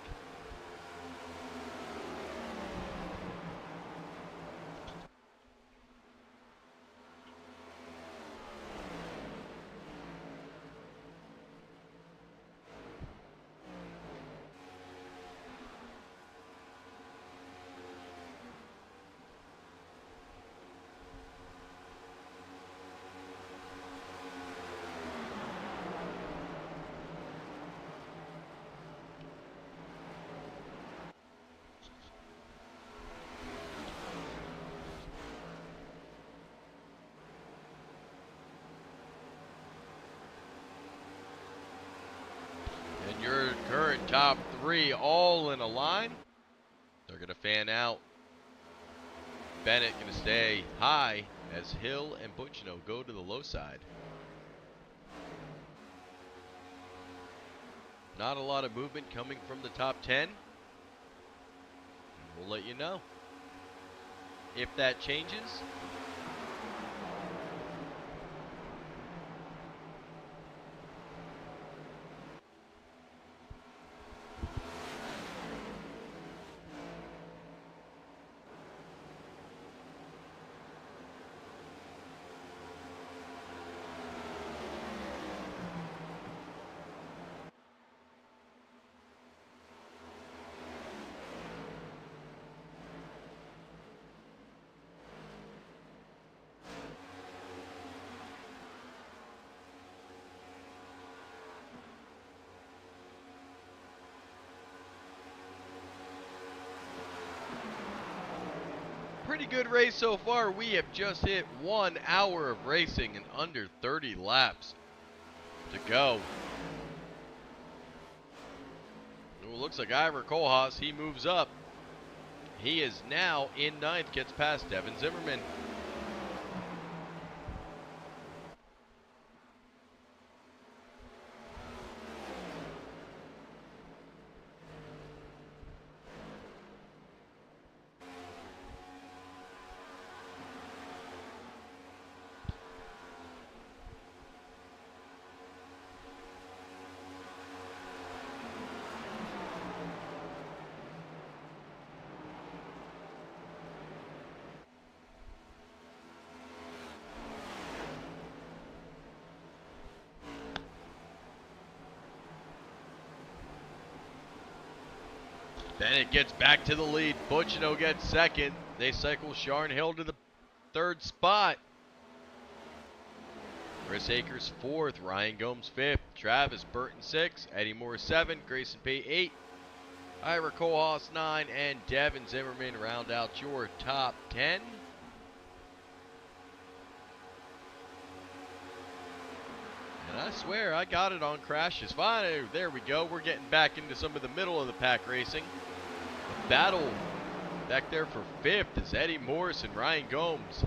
And your current top three all in a line. They're going to fan out. Bennett going to stay high as Hill and Butchino go to the low side. Not a lot of movement coming from the top 10. We'll let you know if that changes. Pretty good race so far. We have just hit 1 hour of racing and under 30 laps to go. It looks like Ira Kohlhaas, he moves up. He is now in ninth, gets past Devin Zimmerman. Bennett gets back to the lead. Butchino gets second. They cycle Sharn Hill to the third spot. Chris Akers fourth. Ryan Gomes fifth. Travis Burton sixth. Eddie Moore seventh. Grayson Pate eighth. Ira Kohlhaas 9. And Devin Zimmerman round out your top 10. And I swear I got it on crashes. Fine, there we go. We're getting back into some of the middle of the pack racing. The battle back there for fifth is Eddie Morris and Ryan Gomes.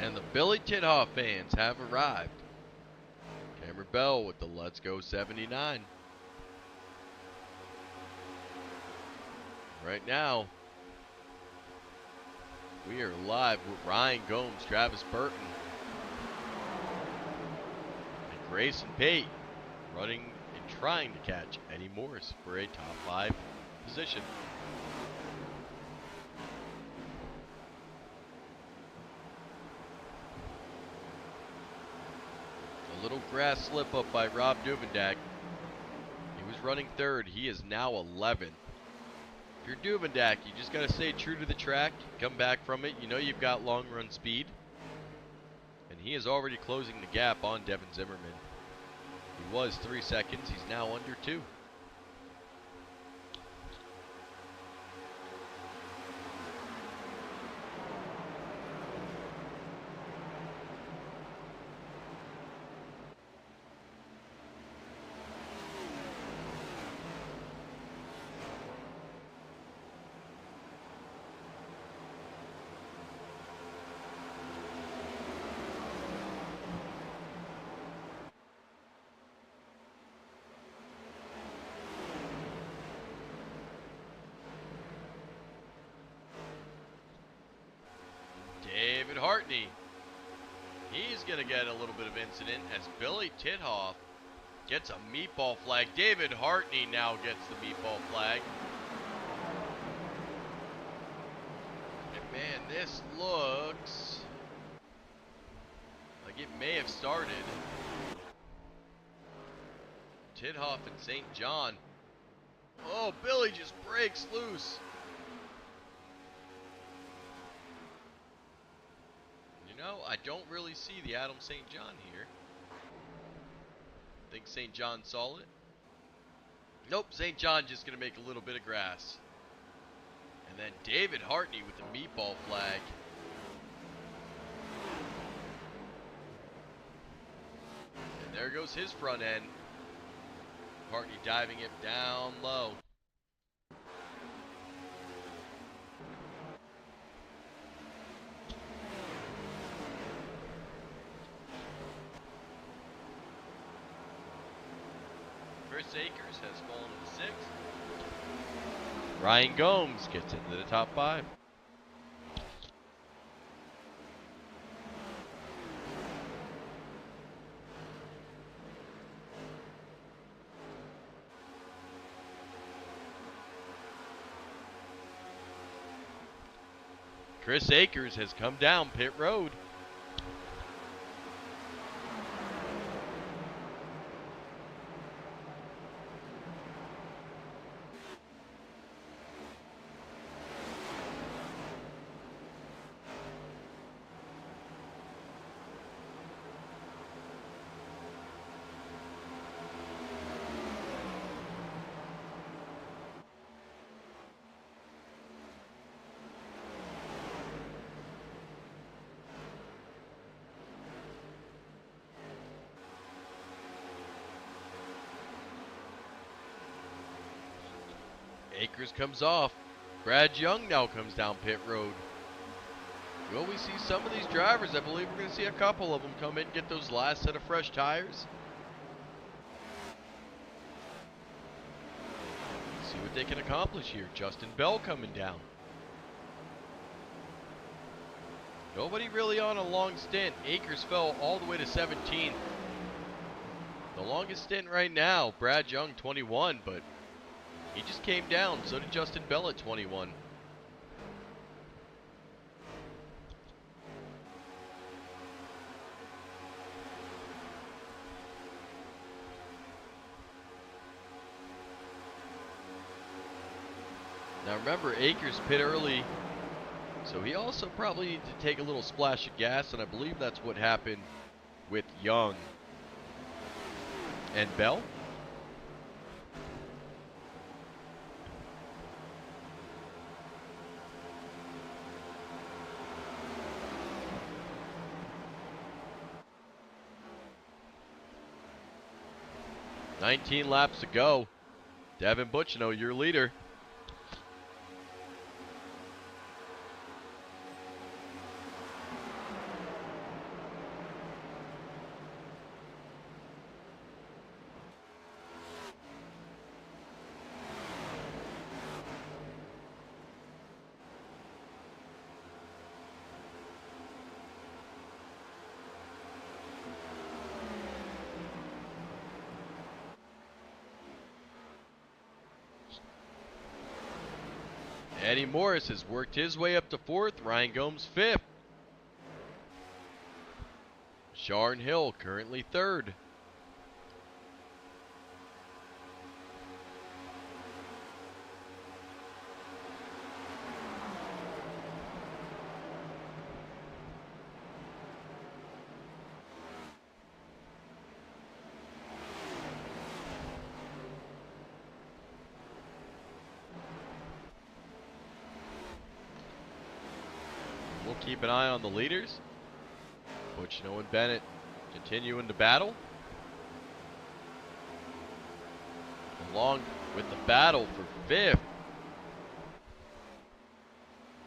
And the Billy Tithoff fans have arrived. Cameron Bell with the Let's Go 79. Right now, we are live with Ryan Gomes, Travis Burton, and Grayson Pate running and trying to catch Eddie Morris for a top 5 position. A little grass slip up by Rob Duvendak. He was running 3rd. He is now 11th. If you're Duvendak, you just got to stay true to the track, come back from it. You know you've got long run speed. And he is already closing the gap on Devin Zimmerman. He was 3 seconds. He's now under 2. David Hartney. He's going to get a little bit of incident as Billy Tithoff gets a meatball flag. David Hartney now gets the meatball flag. And man, this looks like it may have started. Tithoff and St. John. Oh, Billy just breaks loose. No, I don't really see the Adam St. John here. Think St. John saw it? Nope, St. John just going to make a little bit of grass. And then David Hartney with the meatball flag. And there goes his front end. Hartney diving it down low. Chris Akers has fallen to 6th. Ryan Gomes gets into the top 5. Chris Akers has come down pit road. Akers comes off. Brad Young now comes down pit road. Will we see some of these drivers? I believe we're going to see a couple of them come in and get those last set of fresh tires. See what they can accomplish here. Justin Bell coming down. Nobody really on a long stint. Akers fell all the way to 17th. The longest stint right now, Brad Young 21, but he just came down. So did Justin Bell at 21. Now remember, Akers pit early, so he also probably needs to take a little splash of gas, and I believe that's what happened with Young and Bell. $19 laps to go. Devin Butchino, your leader. Eddie Morris has worked his way up to 4th. Ryan Gomes 5th. Sharn Hill currently 3rd. We'll keep an eye on the leaders. Butchino and Bennett continuing to battle. Along with the battle for 5th.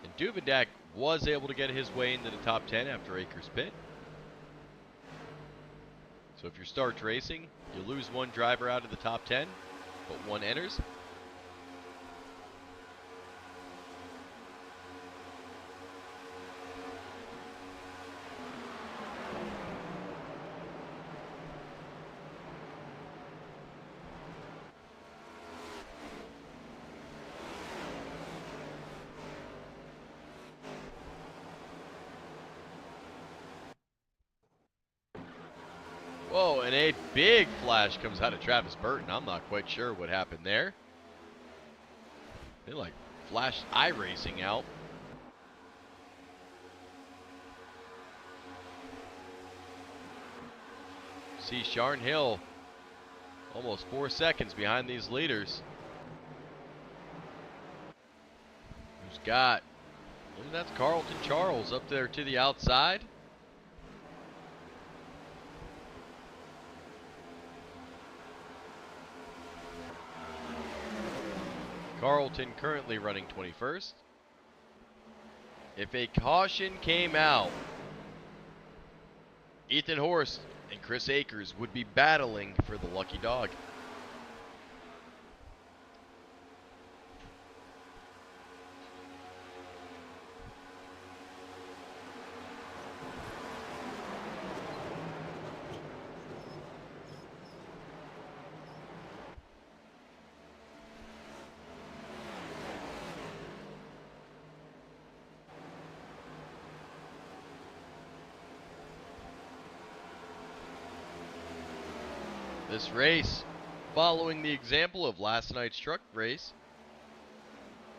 And Duvendak was able to get his way into the top 10 after Akers pit. So if you're Starch Racing, you lose one driver out of the top 10, but one enters. Whoa, and a big flash comes out of Travis Burton. I'm not quite sure what happened there. They like flashed iRacing out. See Sharn Hill almost 4 seconds behind these leaders. Who's got, well, that's Carlton Charles up there to the outside. Carlton currently running 21st. If a caution came out, Ethan Horst and Chris Akers would be battling for the lucky dog. This race following the example of last night's truck race,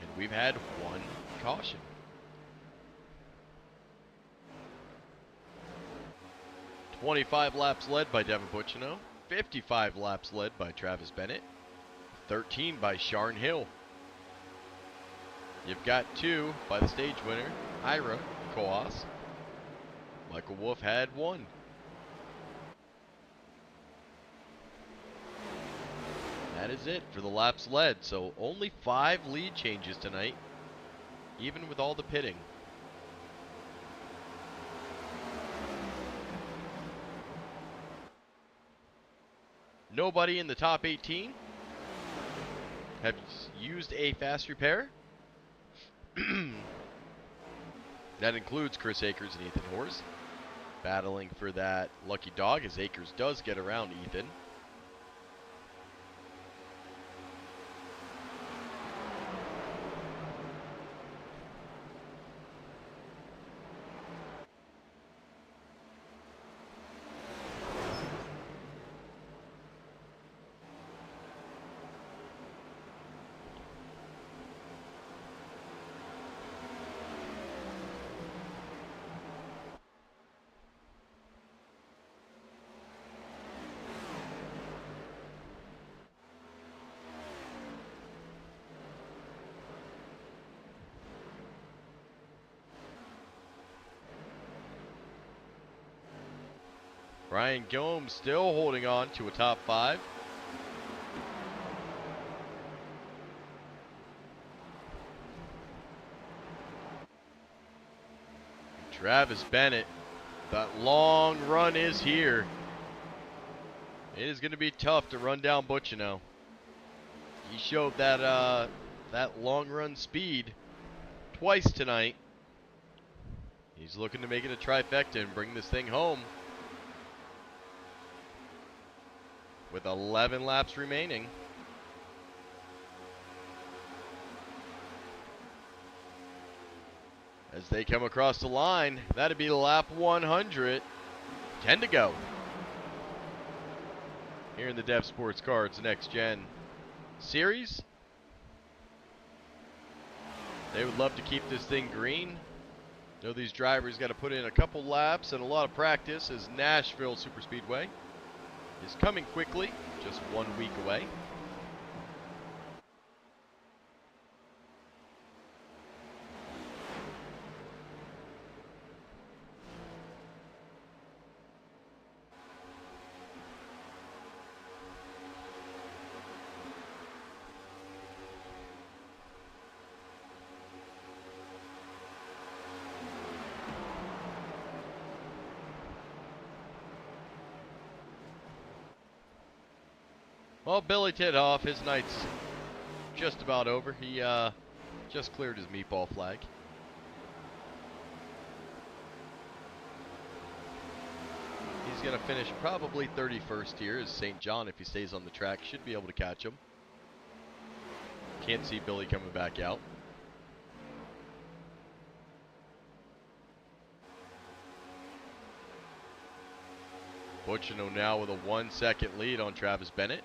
and we've had one caution. "25 laps led by Devin Butchino, 55 laps led by Travis Bennett, 13 by Sharn Hill. You've got 2 by the stage winner, Ira Coas. Michael Wolf had 1. That is it for the laps led, so only 5 lead changes tonight, even with all the pitting. Nobody in the top 18 have used a fast repair. That includes Chris Akers and Ethan Horst, battling for that lucky dog as Akers does get around Ethan. Ryan Gomes still holding on to a top 5. Travis Bennett, that long run is here. It is going to be tough to run down Butchino. He showed that that long run speed twice tonight. He's looking to make it a trifecta and bring this thing home. With 11 laps remaining. as they come across the line. That'd be lap 100. 10 to go. Here in the Dev Sports Cards Next Gen Series. They would love to keep this thing green. Know these drivers got to put in a couple laps and a lot of practice, as Nashville Superspeedway is coming quickly, just 1 week away. Well, Billy Tithoff, his night's just about over. He just cleared his meatball flag. He's going to finish probably 31st here as St. John, if he stays on the track, should be able to catch him. Can't see Billy coming back out. Butchino now with a 1 second lead on Travis Bennett.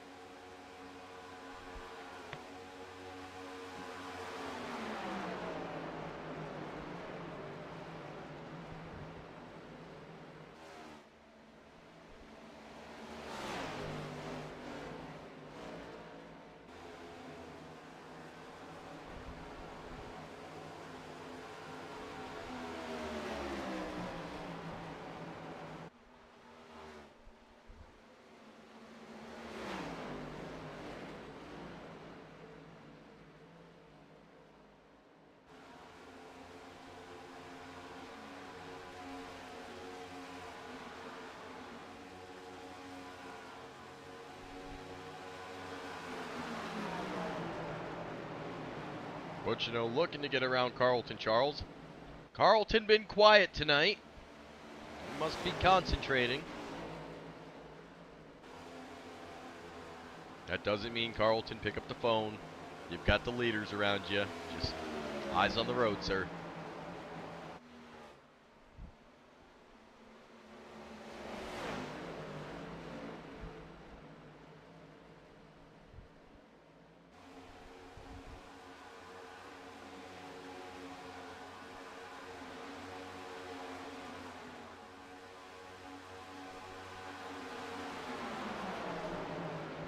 Butchino looking to get around Carlton Charles. Carlton been quiet tonight. He must be concentrating. That doesn't mean Carlton pick up the phone. You've got the leaders around you. Just eyes on the road, sir.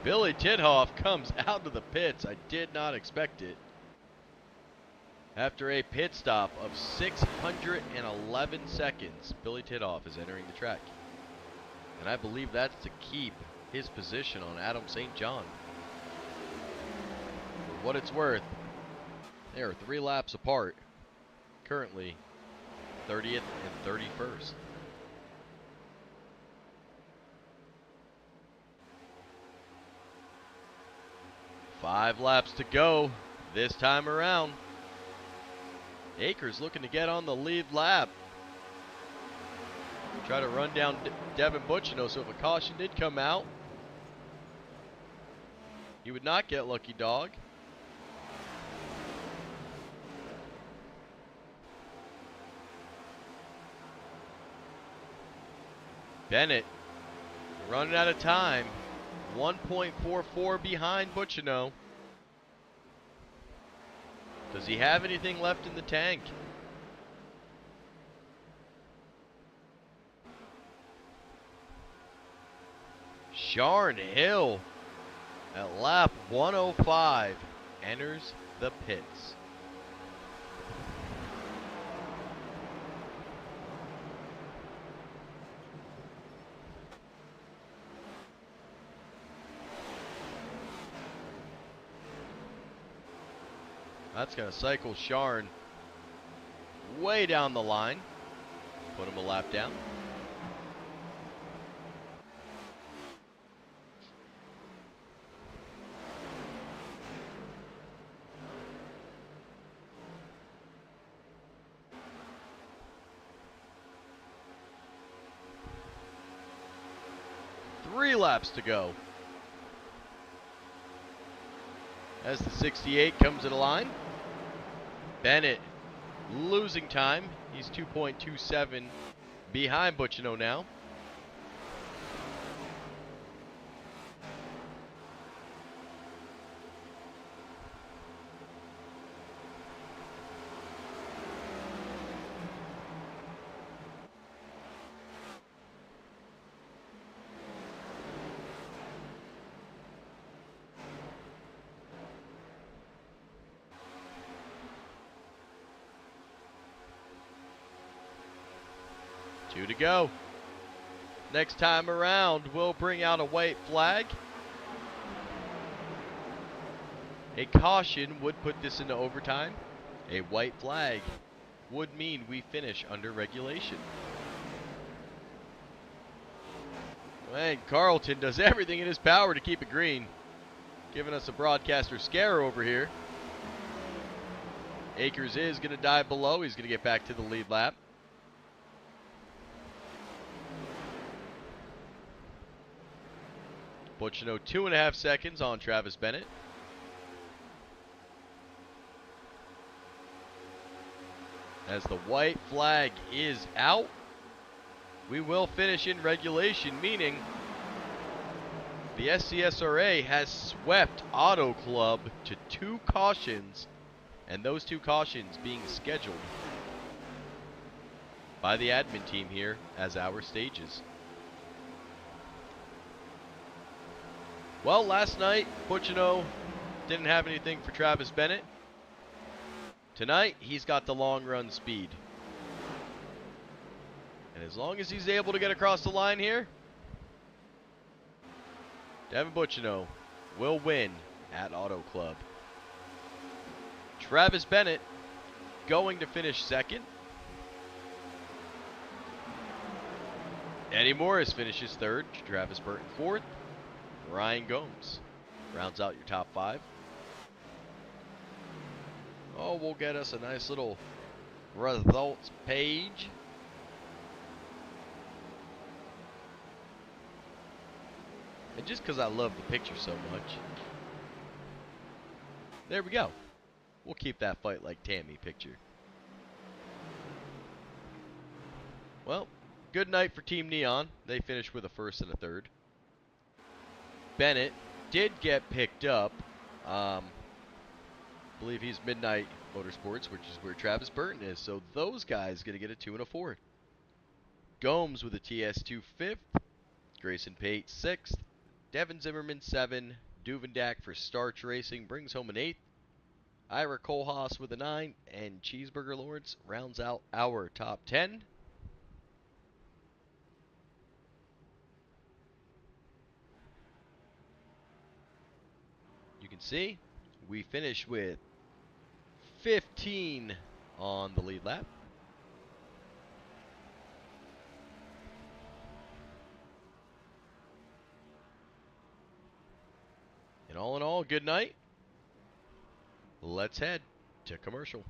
Billy Tithoff comes out of the pits. I did not expect it. After a pit stop of 611 seconds, Billy Tithoff is entering the track. And I believe that's to keep his position on Adam St. John. For what it's worth, they are 3 laps apart. Currently 30th and 31st. Five laps to go this time around. Akers looking to get on the lead lap. Try to run down Devin Butchino, so if a caution did come out, he would not get lucky dog. Bennett running out of time. 1.44 behind Butchino. Does he have anything left in the tank? Sharn Hill at lap 105 enters the pits. That's going to cycle Sharn way down the line. Put him a lap down. Three laps to go. As the 68 comes to the line, Bennett losing time. He's 2.27 behind Butchino now. Two to go. Next time around, we'll bring out a white flag. A caution would put this into overtime. A white flag would mean we finish under regulation. And Carlton does everything in his power to keep it green, giving us a broadcaster scare over here. Akers is going to dive below. He's going to get back to the lead lap. Butchino 2.5 seconds on Travis Bennett. As the white flag is out, we will finish in regulation, meaning the SCSRA has swept Auto Club to 2 cautions, and those 2 cautions being scheduled by the admin team here as our stages. Well, last night, Butchino didn't have anything for Travis Bennett. Tonight, he's got the long run speed. And as long as he's able to get across the line here, Devin Butchino will win at Auto Club. Travis Bennett going to finish second. Eddie Morris finishes third. Travis Burton fourth. Ryan Gomes rounds out your top 5. Oh, we'll get us a nice little results page. And just because I love the picture so much, there we go. We'll keep that fight like Tammy picture. Well, good night for Team Neon. They finished with a first and a third. Bennett did get picked up. I believe he's Midnight Motorsports, which is where Travis Burton is. So those guys going to get a 2 and a 4. Gomes with a TS2 5th. Grayson Pate 6th. Devin Zimmerman 7. Duvendak for Starch Racing brings home an 8th. Ira Kohlhaas with a 9. And Cheeseburger Lawrence rounds out our top 10. You can see we finish with 15 on the lead lap. And all in all, good night. Let's head to commercial.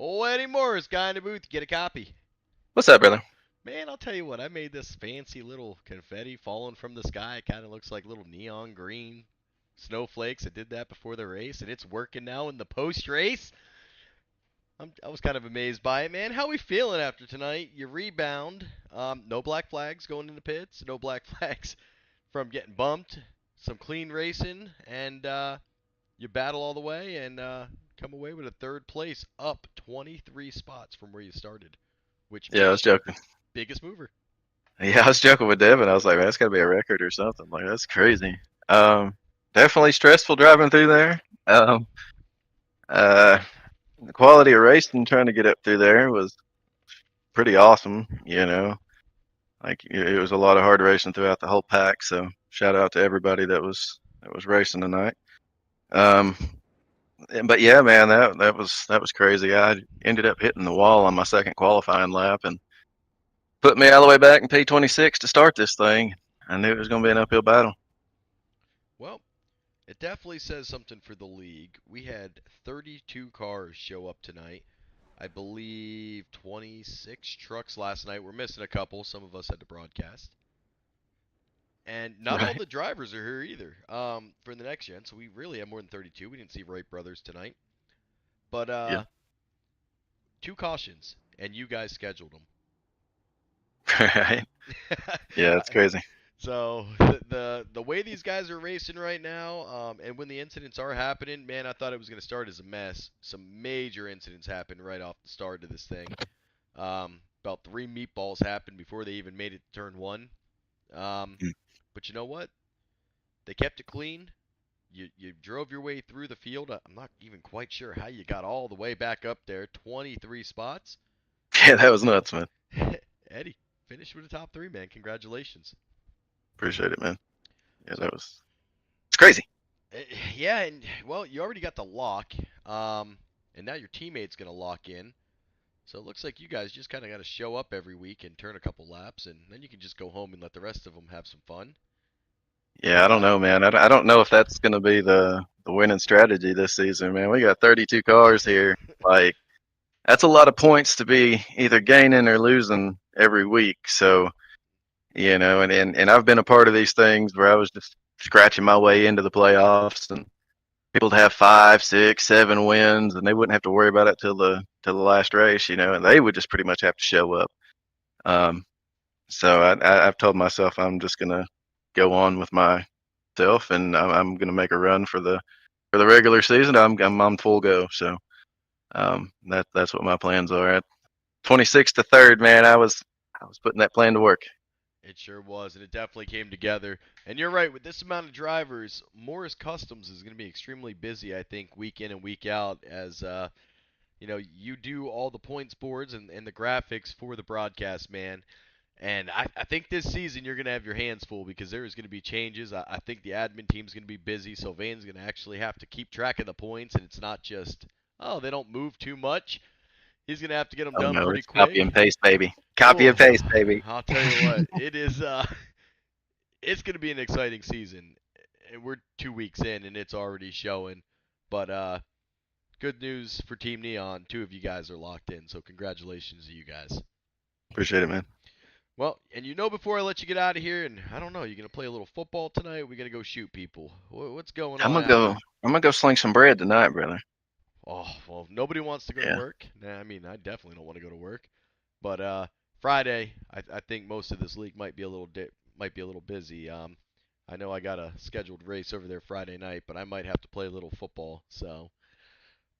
Oh, Eddie Morris, guy in the booth, get a copy. What's up, brother? Man, I'll tell you what, I made this fancy little confetti falling from the sky. It kind of looks like little neon green snowflakes. I did that before the race, and it's working now in the post-race. I was kind of amazed by it, man. How we feeling after tonight? You rebound. No black flags going into pits. No black flags from getting bumped. Some clean racing, and you battle all the way and come away with a third place, up 23 spots from where you started, which Yeah, I was joking. biggest mover. Yeah, I was joking with Devin. I was like, man, that's got to be a record or something. Like, that's crazy. Definitely stressful driving through there. The quality of racing trying to get up through there was pretty awesome. Like it was a lot of hard racing throughout the whole pack. So shout out to everybody that was racing tonight. But yeah, man, that was crazy. I ended up hitting the wall on my second qualifying lap and put me all the way back in P26 to start this thing. I knew it was going to be an uphill battle. Well, it definitely says something for the league. We had 32 cars show up tonight. I believe 26 trucks last night. We're missing a couple. Some of us had to broadcast. And not all the drivers are here either for the next gen, so we really have more than 32. We didn't see Wright brothers tonight. But Yeah. 2 cautions, and you guys scheduled them. Right? Yeah, it's crazy. So the way these guys are racing right now, and when the incidents are happening, man, I thought it was going to start as a mess. Some major incidents happened right off the start of this thing. About 3 meatballs happened before they even made it to turn 1. But you know what? They kept it clean. You drove your way through the field. I'm not even quite sure how you got all the way back up there. 23 spots. Yeah, that was nuts, man. Eddie, finished with the top 3, man. Congratulations. Appreciate it, man. Yeah, it's crazy. Yeah, and well, you already got the lock, and now your teammate's gonna lock in. So it looks like you guys just kind of got to show up every week and turn a couple laps, and then you can just go home and let the rest of them have some fun. Yeah, I don't know, man. I don't know if that's going to be the winning strategy this season, man. We got 32 cars here. Like, that's a lot of points to be either gaining or losing every week. So, and I've been a part of these things where I was just scratching my way into the playoffs, and people have 5, 6, 7 wins, and they wouldn't have to worry about it till the last race, and they would just pretty much have to show up. So I've told myself I'm just gonna go on with myself, and I'm gonna make a run for the regular season. I'm on full go. So that's what my plans are. At 26 to 3rd, man, I was putting that plan to work. It sure was, and it definitely came together. And you're right, with this amount of drivers, Morris Customs is going to be extremely busy, I think, week in and week out, as you do all the points boards and the graphics for the broadcast, man. And I think this season you're going to have your hands full because there is going to be changes. I think the admin team's going to be busy. Sylvain's going to actually have to keep track of the points, and it's not just, they don't move too much. He's going to have to get them done pretty quick. Copy and paste, baby. Copy and paste, baby. I'll tell you what, it is it's going to be an exciting season. We're 2 weeks in, and it's already showing. But good news for Team Neon. 2 of you guys are locked in, so congratulations to you guys. Appreciate it, man. Well, and before I let you get out of here, and I don't know, you going to play a little football tonight, or are we going to go shoot people? What's going on? I'm gonna go sling some bread tonight, brother. Oh, well, nobody wants to go to work. Nah, I mean, I definitely don't want to go to work. But Friday, I think most of this league might be a little busy. I know I got a scheduled race over there Friday night, but I might have to play a little football. So,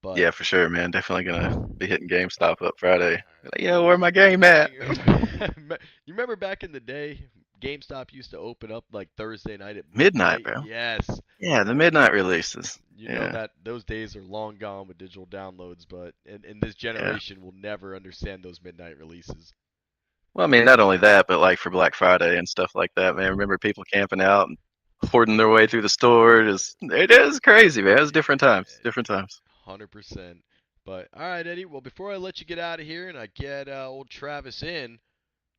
but yeah, for sure, man. Definitely gonna be hitting GameStop up Friday. Like, yo, where my game at? You remember back in the day, GameStop used to open up like Thursday night at midnight, bro. Yes. Yeah, the midnight releases. You know that those days are long gone with digital downloads, but in this generation will never understand those midnight releases. Well, I mean, not only that, but like for Black Friday and stuff like that, man. Remember people camping out and hoarding their way through the store? It is crazy, man. It's different times. 100%. But all right, Eddie. Well, before I let you get out of here and I get old Travis in,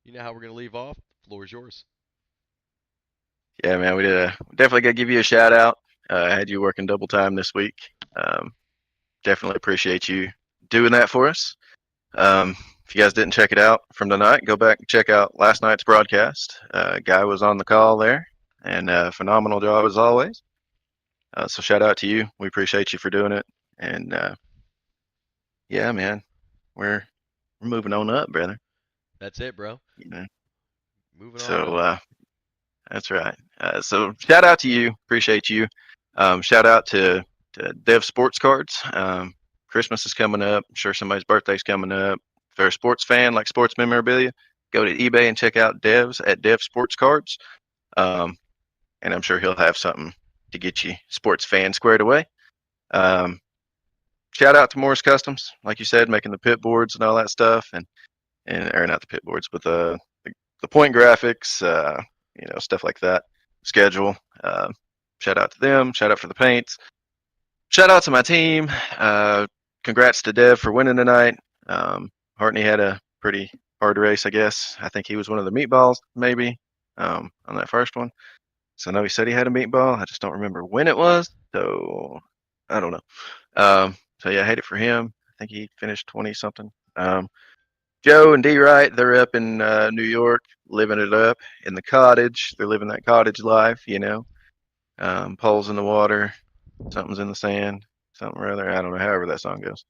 you know how we're gonna leave off. The floor is yours. Yeah, man. We definitely gotta give you a shout out. I had you working double time this week. Definitely appreciate you doing that for us. If you guys didn't check it out from tonight, go back and check out last night's broadcast. Guy was on the call there, and phenomenal job as always. So shout out to you. We appreciate you for doing it. And yeah, man, we're moving on up, brother. That's it, bro. You know. Moving on. So that's right. So shout out to you. Appreciate you. Shout out to Dev Sports Cards. Christmas is coming up. I'm sure somebody's birthday's coming up. If you're a sports fan like sports memorabilia, go to eBay and check out Dev's at Dev Sports Cards. And I'm sure he'll have something to get you sports fan squared away. Shout out to Morris Customs, like you said, making the pit boards and all that stuff, and or not the pit boards, but the point graphics, stuff like that. Schedule. Shout out to them. Shout out for the paints. Shout out to my team. Congrats to Dev for winning tonight. Hartney had a pretty hard race, I guess. I think he was one of the meatballs, maybe, on that first one. So I know he said he had a meatball. I just don't remember when it was. So I don't know. So yeah, I hate it for him. I think he finished 20-something. Joe and D Wright, they're up in New York, living it up in the cottage. They're living that cottage life, poles in the water, something's in the sand, something or other. I don't know, however that song goes.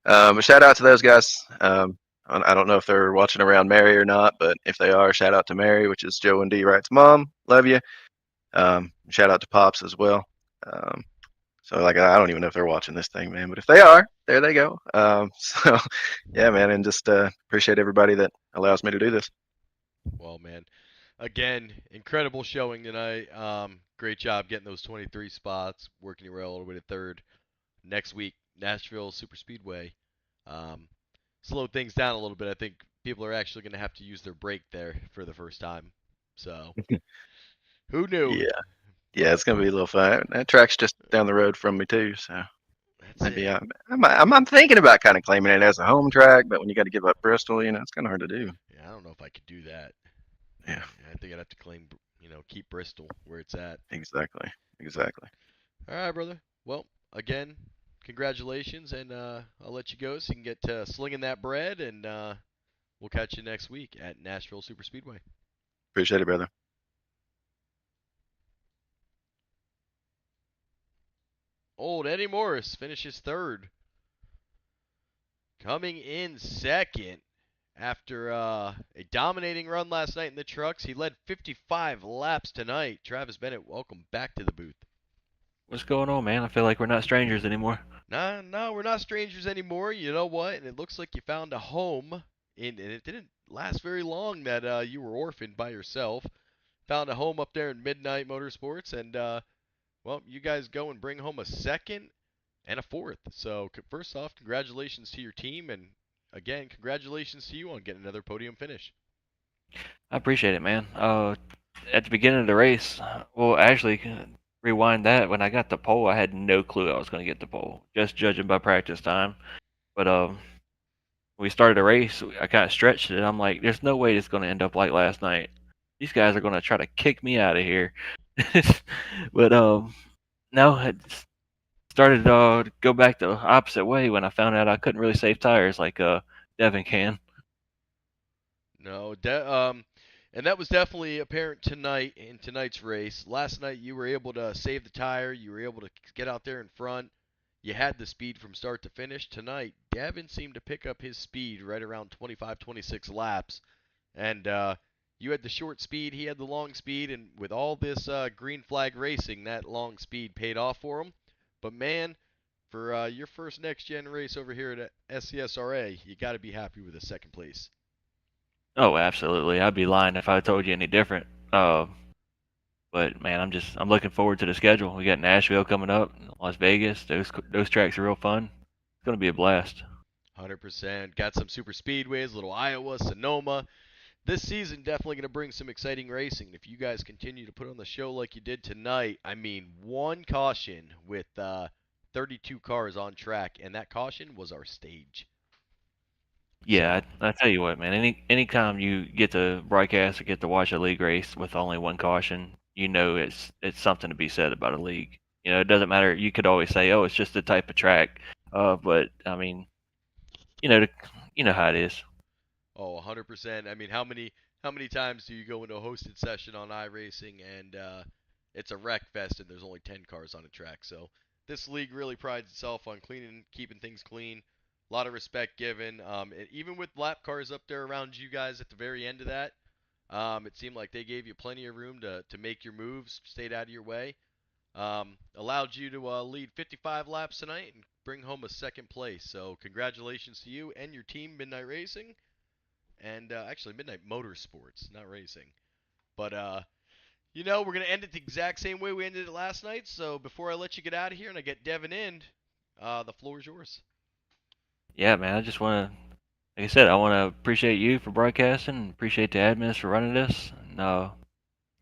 But shout out to those guys. I don't know if they're watching around Mary or not, but if they are, shout out to Mary, which is Joe and D Wright's mom. Love you. Shout out to Pops as well. So I don't even know if they're watching this thing, man, but if they are, there they go. So yeah, man, and just appreciate everybody that allows me to do this. Well, man, again, incredible showing tonight. Great job getting those 23 spots, working your way all the way to third. Next week, Nashville Super Speedway. Slowed things down a little bit. I think people are actually going to have to use their brake there for the first time. So, who knew? Yeah, it's gonna be a little fun. That track's just down the road from me too, so That's maybe it. I'm thinking about kind of claiming it as a home track, but when you got to give up Bristol, it's kind of hard to do. Yeah, I don't know if I could do that. Yeah, I think I'd have to claim, keep Bristol where it's at. exactly. All right, brother. Well, again, congratulations, and I'll let you go so you can get to slinging that bread, and we'll catch you next week at Nashville Super Speedway. Appreciate it, brother. Old Eddie Morris finishes third. Coming in second after a dominating run last night in the trucks. He led 55 laps tonight. Travis Bennett, welcome back to the booth. What's going on, man? I feel like we're not strangers anymore. No, we're not strangers anymore. You know what? And it looks like you found a home. And it didn't last very long that you were orphaned by yourself. Found a home up there in Midnight Motorsports. And, well, you guys go and bring home a second and a fourth. So, first off, congratulations to your team. And, again, congratulations to you on getting another podium finish. I appreciate it, man. At the beginning of the race, well, actually, rewind that. When I got the pole, I had no clue I was going to get the pole, just judging by practice time. But when we started the race, I kind of stretched it. I'm like, there's no way it's going to end up like last night. These guys are going to try to kick me out of here. But no, it started to go back the opposite way when I found out I couldn't really save tires like Devin can. No, and that was definitely apparent tonight in tonight's race. Last night you were able to save the tire. You were able to get out there in front. You had the speed from start to finish. Tonight, Devin seemed to pick up his speed right around 25, 26 laps. And you had the short speed, he had the long speed, and with all this green flag racing, that long speed paid off for him. But man, for your first next-gen race over here at SCSRA, you got to be happy with a second place. Oh, absolutely. I'd be lying if I told you any different. But man, I'm looking forward to the schedule. We got Nashville coming up, Las Vegas. Those tracks are real fun. It's gonna be a blast. 100%. Got some super speedways, little Iowa, Sonoma. This season definitely going to bring some exciting racing. If you guys continue to put on the show like you did tonight, I mean, one caution with 32 cars on track, and that caution was our stage. Yeah, I tell you what, man. Anytime you get to broadcast or get to watch a league race with only one caution, it's something to be said about a league. It doesn't matter. You could always say, "Oh, it's just the type of track," but I mean, you know how it is. Oh, 100%. I mean, how many times do you go into a hosted session on iRacing and it's a wreck fest and there's only 10 cars on a track? So this league really prides itself on keeping things clean. A lot of respect given. And even with lap cars up there around you guys at the very end of that, it seemed like they gave you plenty of room to make your moves, stayed out of your way. Allowed you to lead 55 laps tonight and bring home a second place. So congratulations to you and your team, Midnight Racing. And actually, Midnight Motorsports, not racing. But, we're going to end it the exact same way we ended it last night. So before I let you get out of here and I get Devin in, the floor is yours. Yeah, man. I just want to, like I said, I want to appreciate you for broadcasting. Appreciate the admins for running this. And,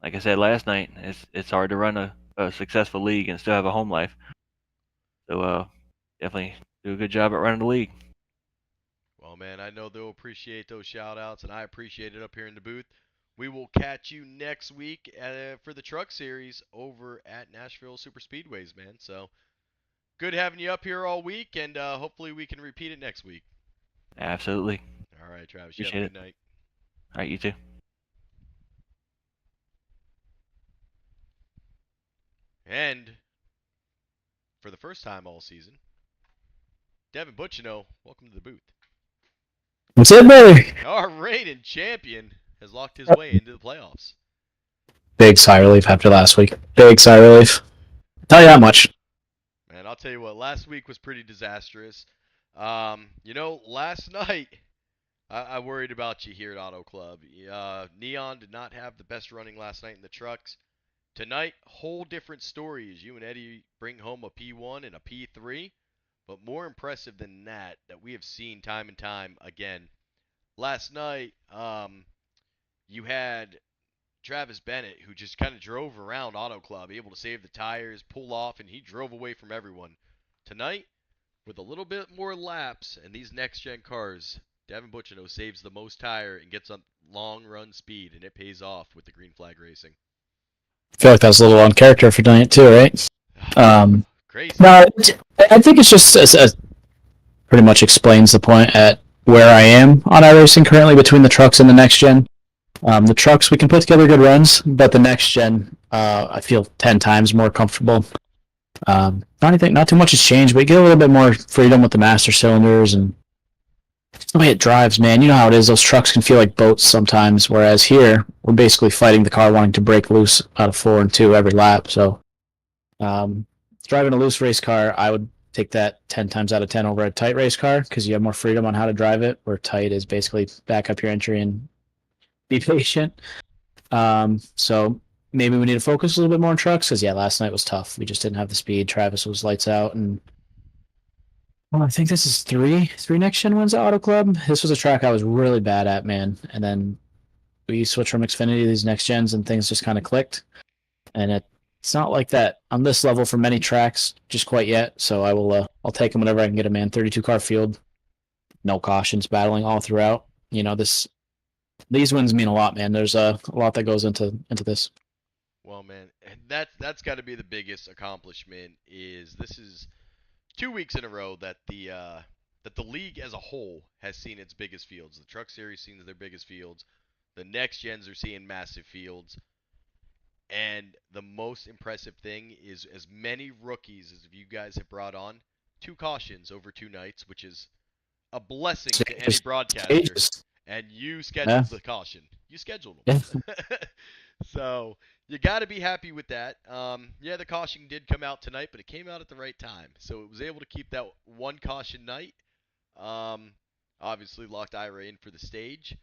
like I said last night, it's hard to run a successful league and still have a home life. So definitely do a good job at running the league. Well, man, I know they'll appreciate those shout-outs, and I appreciate it up here in the booth. We will catch you next week for the Truck Series over at Nashville Super Speedways, man. So good having you up here all week, and hopefully we can repeat it next week. Absolutely. All right, Travis. Appreciate You have a it. good night. All right, you too. And for the first time all season, Devin Butchino, welcome to the booth. What's up, baby? Our reigning champion has locked his way into the playoffs. Big sigh of relief after last week. Big sigh of relief. Tell you that much. Man, I'll tell you what, last week was pretty disastrous. Last night, I worried about you here at Auto Club. Neon did not have the best running last night in the trucks. Tonight, whole different story as you and Eddie bring home a P1 and a P3. But more impressive than that we have seen time and time again. Last night, you had Travis Bennett, who just kind of drove around Auto Club, able to save the tires, pull off, and he drove away from everyone. Tonight, with a little bit more laps and these next-gen cars, Devin Butchino saves the most tire and gets on long-run speed, and it pays off with the green flag racing. I feel like that was a little on character for doing it too, right? Crazy. No, I think it's just pretty much explains the point at where I am on iRacing currently between the trucks and the next gen. The trucks, we can put together good runs, but the next gen, I feel 10 times more comfortable. Not too much has changed, but you get a little bit more freedom with the master cylinders and the way it drives, man. You know how it is. Those trucks can feel like boats sometimes, whereas here, we're basically fighting the car wanting to break loose out of 4 and 2 every lap. So, driving a loose race car, I would take that 10 times out of 10 over a tight race car because you have more freedom on how to drive it, where tight is basically back up your entry and be patient. So maybe we need to focus a little bit more on trucks because, yeah, last night was tough. We just didn't have the speed. Travis was lights out. And I think this is three next gen wins at Auto Club. This was a track I was really bad at, man. And then we switched from Xfinity to these next gens and things just kind of clicked. And it's not like that on this level for many tracks just quite yet. So I'll take them whenever I can get a man. 32 car field, no cautions, battling all throughout. These wins mean a lot, man. There's a lot that goes into this. Well, man, that's got to be the biggest accomplishment. This is 2 weeks in a row that the league as a whole has seen its biggest fields. The Truck Series seen their biggest fields. The next gens are seeing massive fields. And the most impressive thing is as many rookies as you guys have brought on, 2 cautions over 2 nights, which is a blessing to any broadcaster. And you scheduled the caution. You scheduled them. Yeah. So you got to be happy with that. The caution did come out tonight, but it came out at the right time. So it was able to keep that 1 caution night. Obviously locked Ira in for the stage.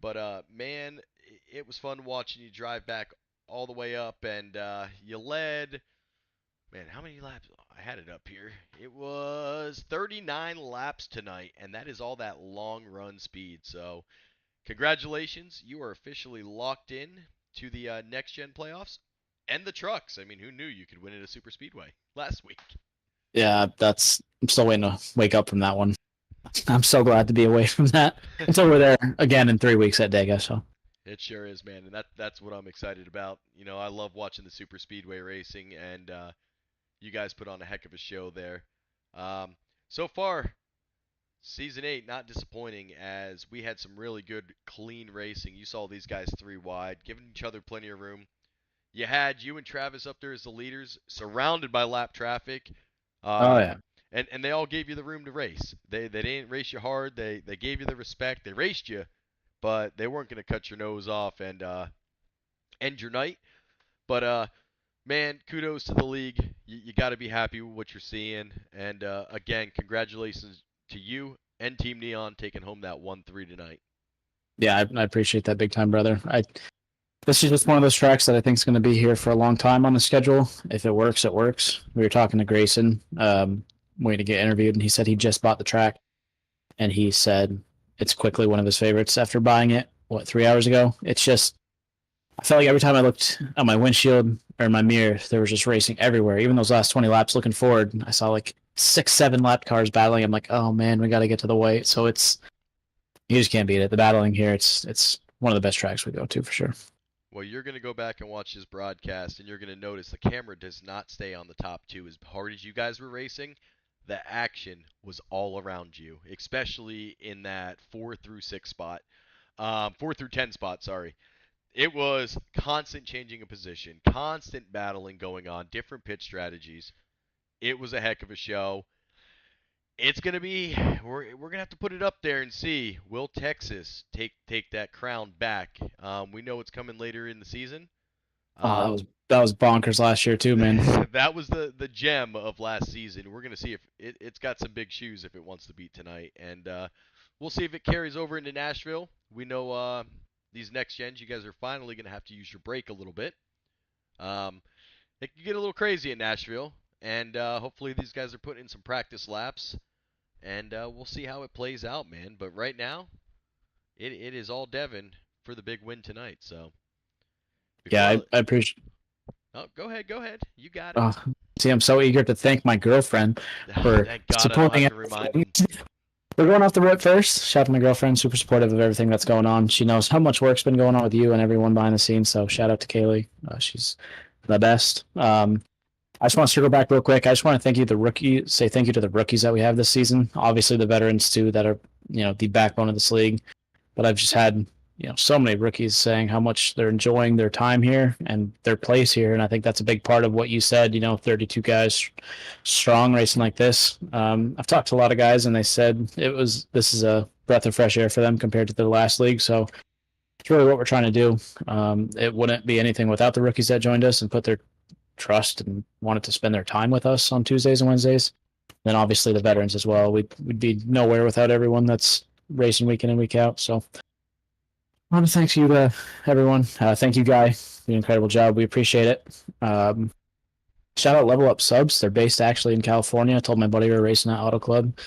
But, man, it was fun watching you drive back all the way up, and you led, man, how many laps? I had it up here. It was 39 laps tonight, and that is all that long run speed. So congratulations. You are officially locked in to the next gen playoffs and the trucks. I mean, who knew you could win at a super speedway last week? Yeah, I'm still waiting to wake up from that one. I'm so glad to be away from that. It's over there again in 3 weeks at Dega, so. It sure is, man, and that's what I'm excited about. I love watching the super speedway racing, and you guys put on a heck of a show there. So far, Season 8, not disappointing as we had some really good, clean racing. You saw these guys 3 wide, giving each other plenty of room. You had you and Travis up there as the leaders, surrounded by lap traffic. Oh yeah. And they all gave you the room to race. They didn't race you hard. They gave you the respect. They raced you, but they weren't going to cut your nose off and end your night. But man, kudos to the league. You got to be happy with what you're seeing. And again, congratulations to you and Team Neon taking home that 1-3 tonight. Yeah, I appreciate that big time, brother. This is just one of those tracks that I think is going to be here for a long time on the schedule. If it works, it works. We were talking to Grayson, waiting to get interviewed, and he said he just bought the track, and he said it's quickly one of his favorites after buying it, 3 hours ago. It's just, I felt like every time I looked at my windshield or my mirror, there was just racing everywhere. Even those last 20 laps looking forward, I saw like 6-7 lap cars battling. I'm like, oh man, we got to get to the white. So you just can't beat it. The battling here, it's one of the best tracks we go to for sure. Well, you're going to go back and watch his broadcast, and you're going to notice the camera does not stay on the top 2. As hard as you guys were racing, the action was all around you, especially in that 4 through 6 spot. 4 through 10 spot, sorry. It was constant changing of position, constant battling going on, different pit strategies. It was a heck of a show. It's going to be, we're going to have to put it up there and see, will Texas take that crown back? We know it's coming later in the season. That was bonkers last year too, man. That was the gem of last season. We're going to see if it's got some big shoes if it wants to beat tonight. And we'll see if it carries over into Nashville. We know these next gens, you guys are finally going to have to use your brake a little bit. It can get a little crazy in Nashville. And hopefully these guys are putting in some practice laps. And we'll see how it plays out, man. But right now, it is all Devin for the big win tonight. So, yeah, I appreciate. Oh, go ahead. You got it. See, I'm so eager to thank my girlfriend for supporting it. We're going off the road first. Shout out to my girlfriend, super supportive of everything that's going on. She knows how much work's been going on with you and everyone behind the scenes. So shout out to Kaylee. She's the best. I just want to circle back real quick. I just want to say thank you to the rookies that we have this season. Obviously the veterans too that are, the backbone of this league. But I've just had, so many rookies saying how much they're enjoying their time here and their place here. And I think that's a big part of what you said, 32 guys strong racing like this. I've talked to a lot of guys and they said this is a breath of fresh air for them compared to the last league. So it's really what we're trying to do. It wouldn't be anything without the rookies that joined us and put their trust and wanted to spend their time with us on Tuesdays and Wednesdays. Then obviously the veterans as well. We'd be nowhere without everyone that's racing week in and week out. So I want to thank you to everyone. Thank you, Guy. An incredible job. We appreciate it. Shout out Level Up Subs. They're based actually in California. I told my buddy we were racing at Auto Club.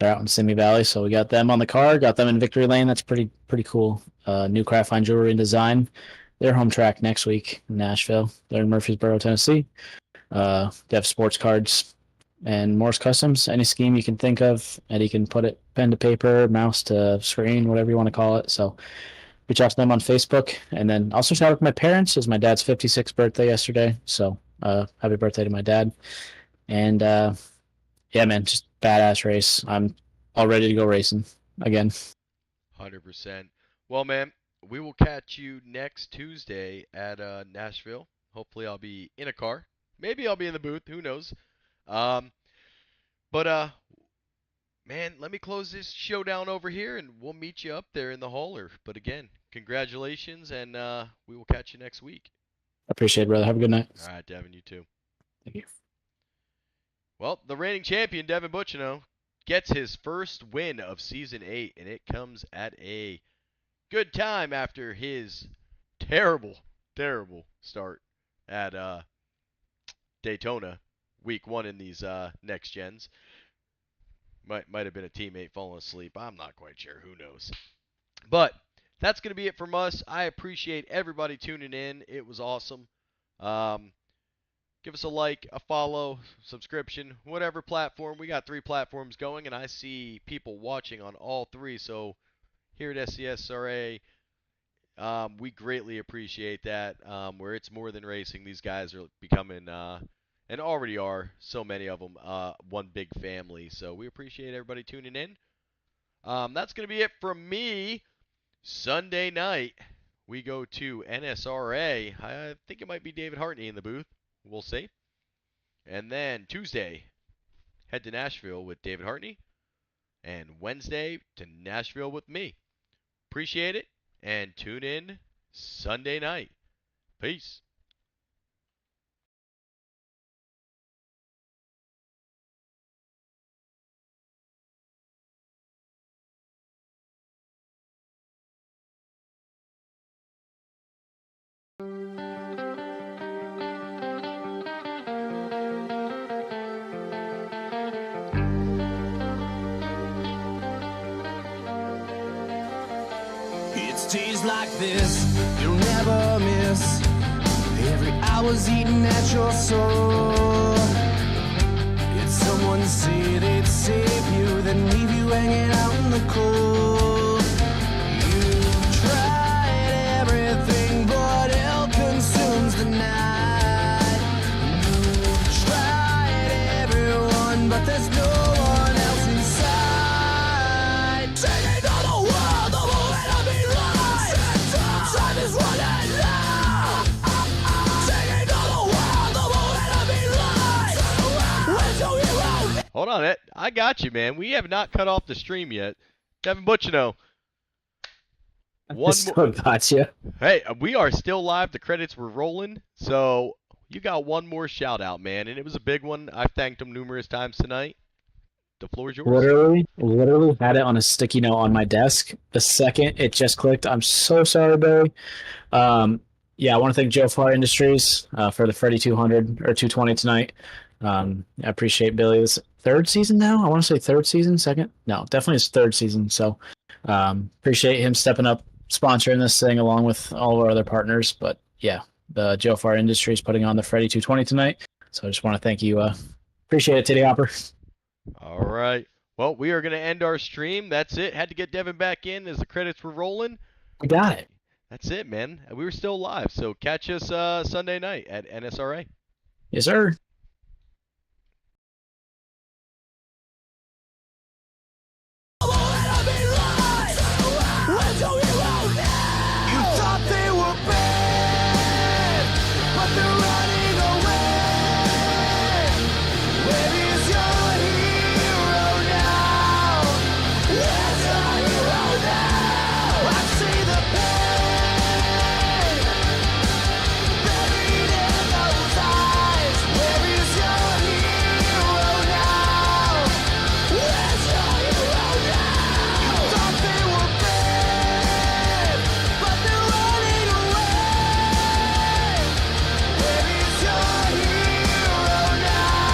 They're out in Simi Valley, so we got them on the car. Got them in Victory Lane. That's pretty cool. New Craft Fine Jewelry and Design. Their home track next week in Nashville. They're in Murfreesboro, Tennessee. They have sports cards and Morse Customs. Any scheme you can think of, and you can put it pen to paper, mouse to screen, whatever you want to call it. So reach out to them on Facebook. And then also shout out to my parents. It was my dad's 56th birthday yesterday. So happy birthday to my dad. And yeah, man, just badass race. I'm all ready to go racing again. 100%. Well, man, we will catch you next Tuesday at Nashville. Hopefully I'll be in a car. Maybe I'll be in the booth. Who knows? Man, let me close this show down over here, and we'll meet you up there in the hauler. But again, congratulations, and we will catch you next week. Appreciate it, brother. Have a good night. All right, Devin, you too. Thank you. Well, the reigning champion, Devin Butchino, gets his first win of Season 8, and it comes at a good time after his terrible start at Daytona week 1 in these next gens. Might have been a teammate falling asleep. I'm not quite sure. Who knows? But that's going to be it from us. I appreciate everybody tuning in. It was awesome. Give us a like, a follow, subscription, whatever platform. We got 3 platforms going, and I see people watching on all 3. So here at SCSRA, we greatly appreciate that. Where it's more than racing, these guys are becoming, and already are, so many of them, one big family. So we appreciate everybody tuning in. That's going to be it from me. Sunday night, we go to NSRA. I think it might be David Hartney in the booth. We'll see. And then Tuesday, head to Nashville with David Hartney. And Wednesday to Nashville with me. Appreciate it. And tune in Sunday night. Peace. It's days like this you'll never miss. Every hour's eating at your soul. It's someone say they'd save you, then leave you hanging out in the cold. You've tried everything, but hell consumes the night. You've tried everyone, but there's no one else inside. Taking on the world, the moment of me life. Time is running low. Taking on the world, the moment of me life. Where's your hero? Hold on, Ed. I got you, man. We have not cut off the stream yet. Devin Butchino. I still got you. Hey, we are still live. The credits were rolling. So you got one more shout out, man. And it was a big one. I've thanked him numerous times tonight. The floor is yours. Literally had it on a sticky note on my desk. The second it just clicked, I'm so sorry, Barry. Yeah, I want to thank Joe Far Industries for the Freddy 200 or 220 tonight. I appreciate Billy. This third season now. I want to say third season, second. No, definitely his third season. So appreciate him stepping up, sponsoring this thing along with all of our other partners. But yeah, the Joe Far Industries putting on the Freddy 220 tonight. So I just want to thank you. Appreciate it, Titty Hopper. All right. Well, we are going to end our stream. That's it. Had to get Devin back in as the credits were rolling. We got it. That's it, man. We were still live. So catch us Sunday night at NSRA. Yes, sir.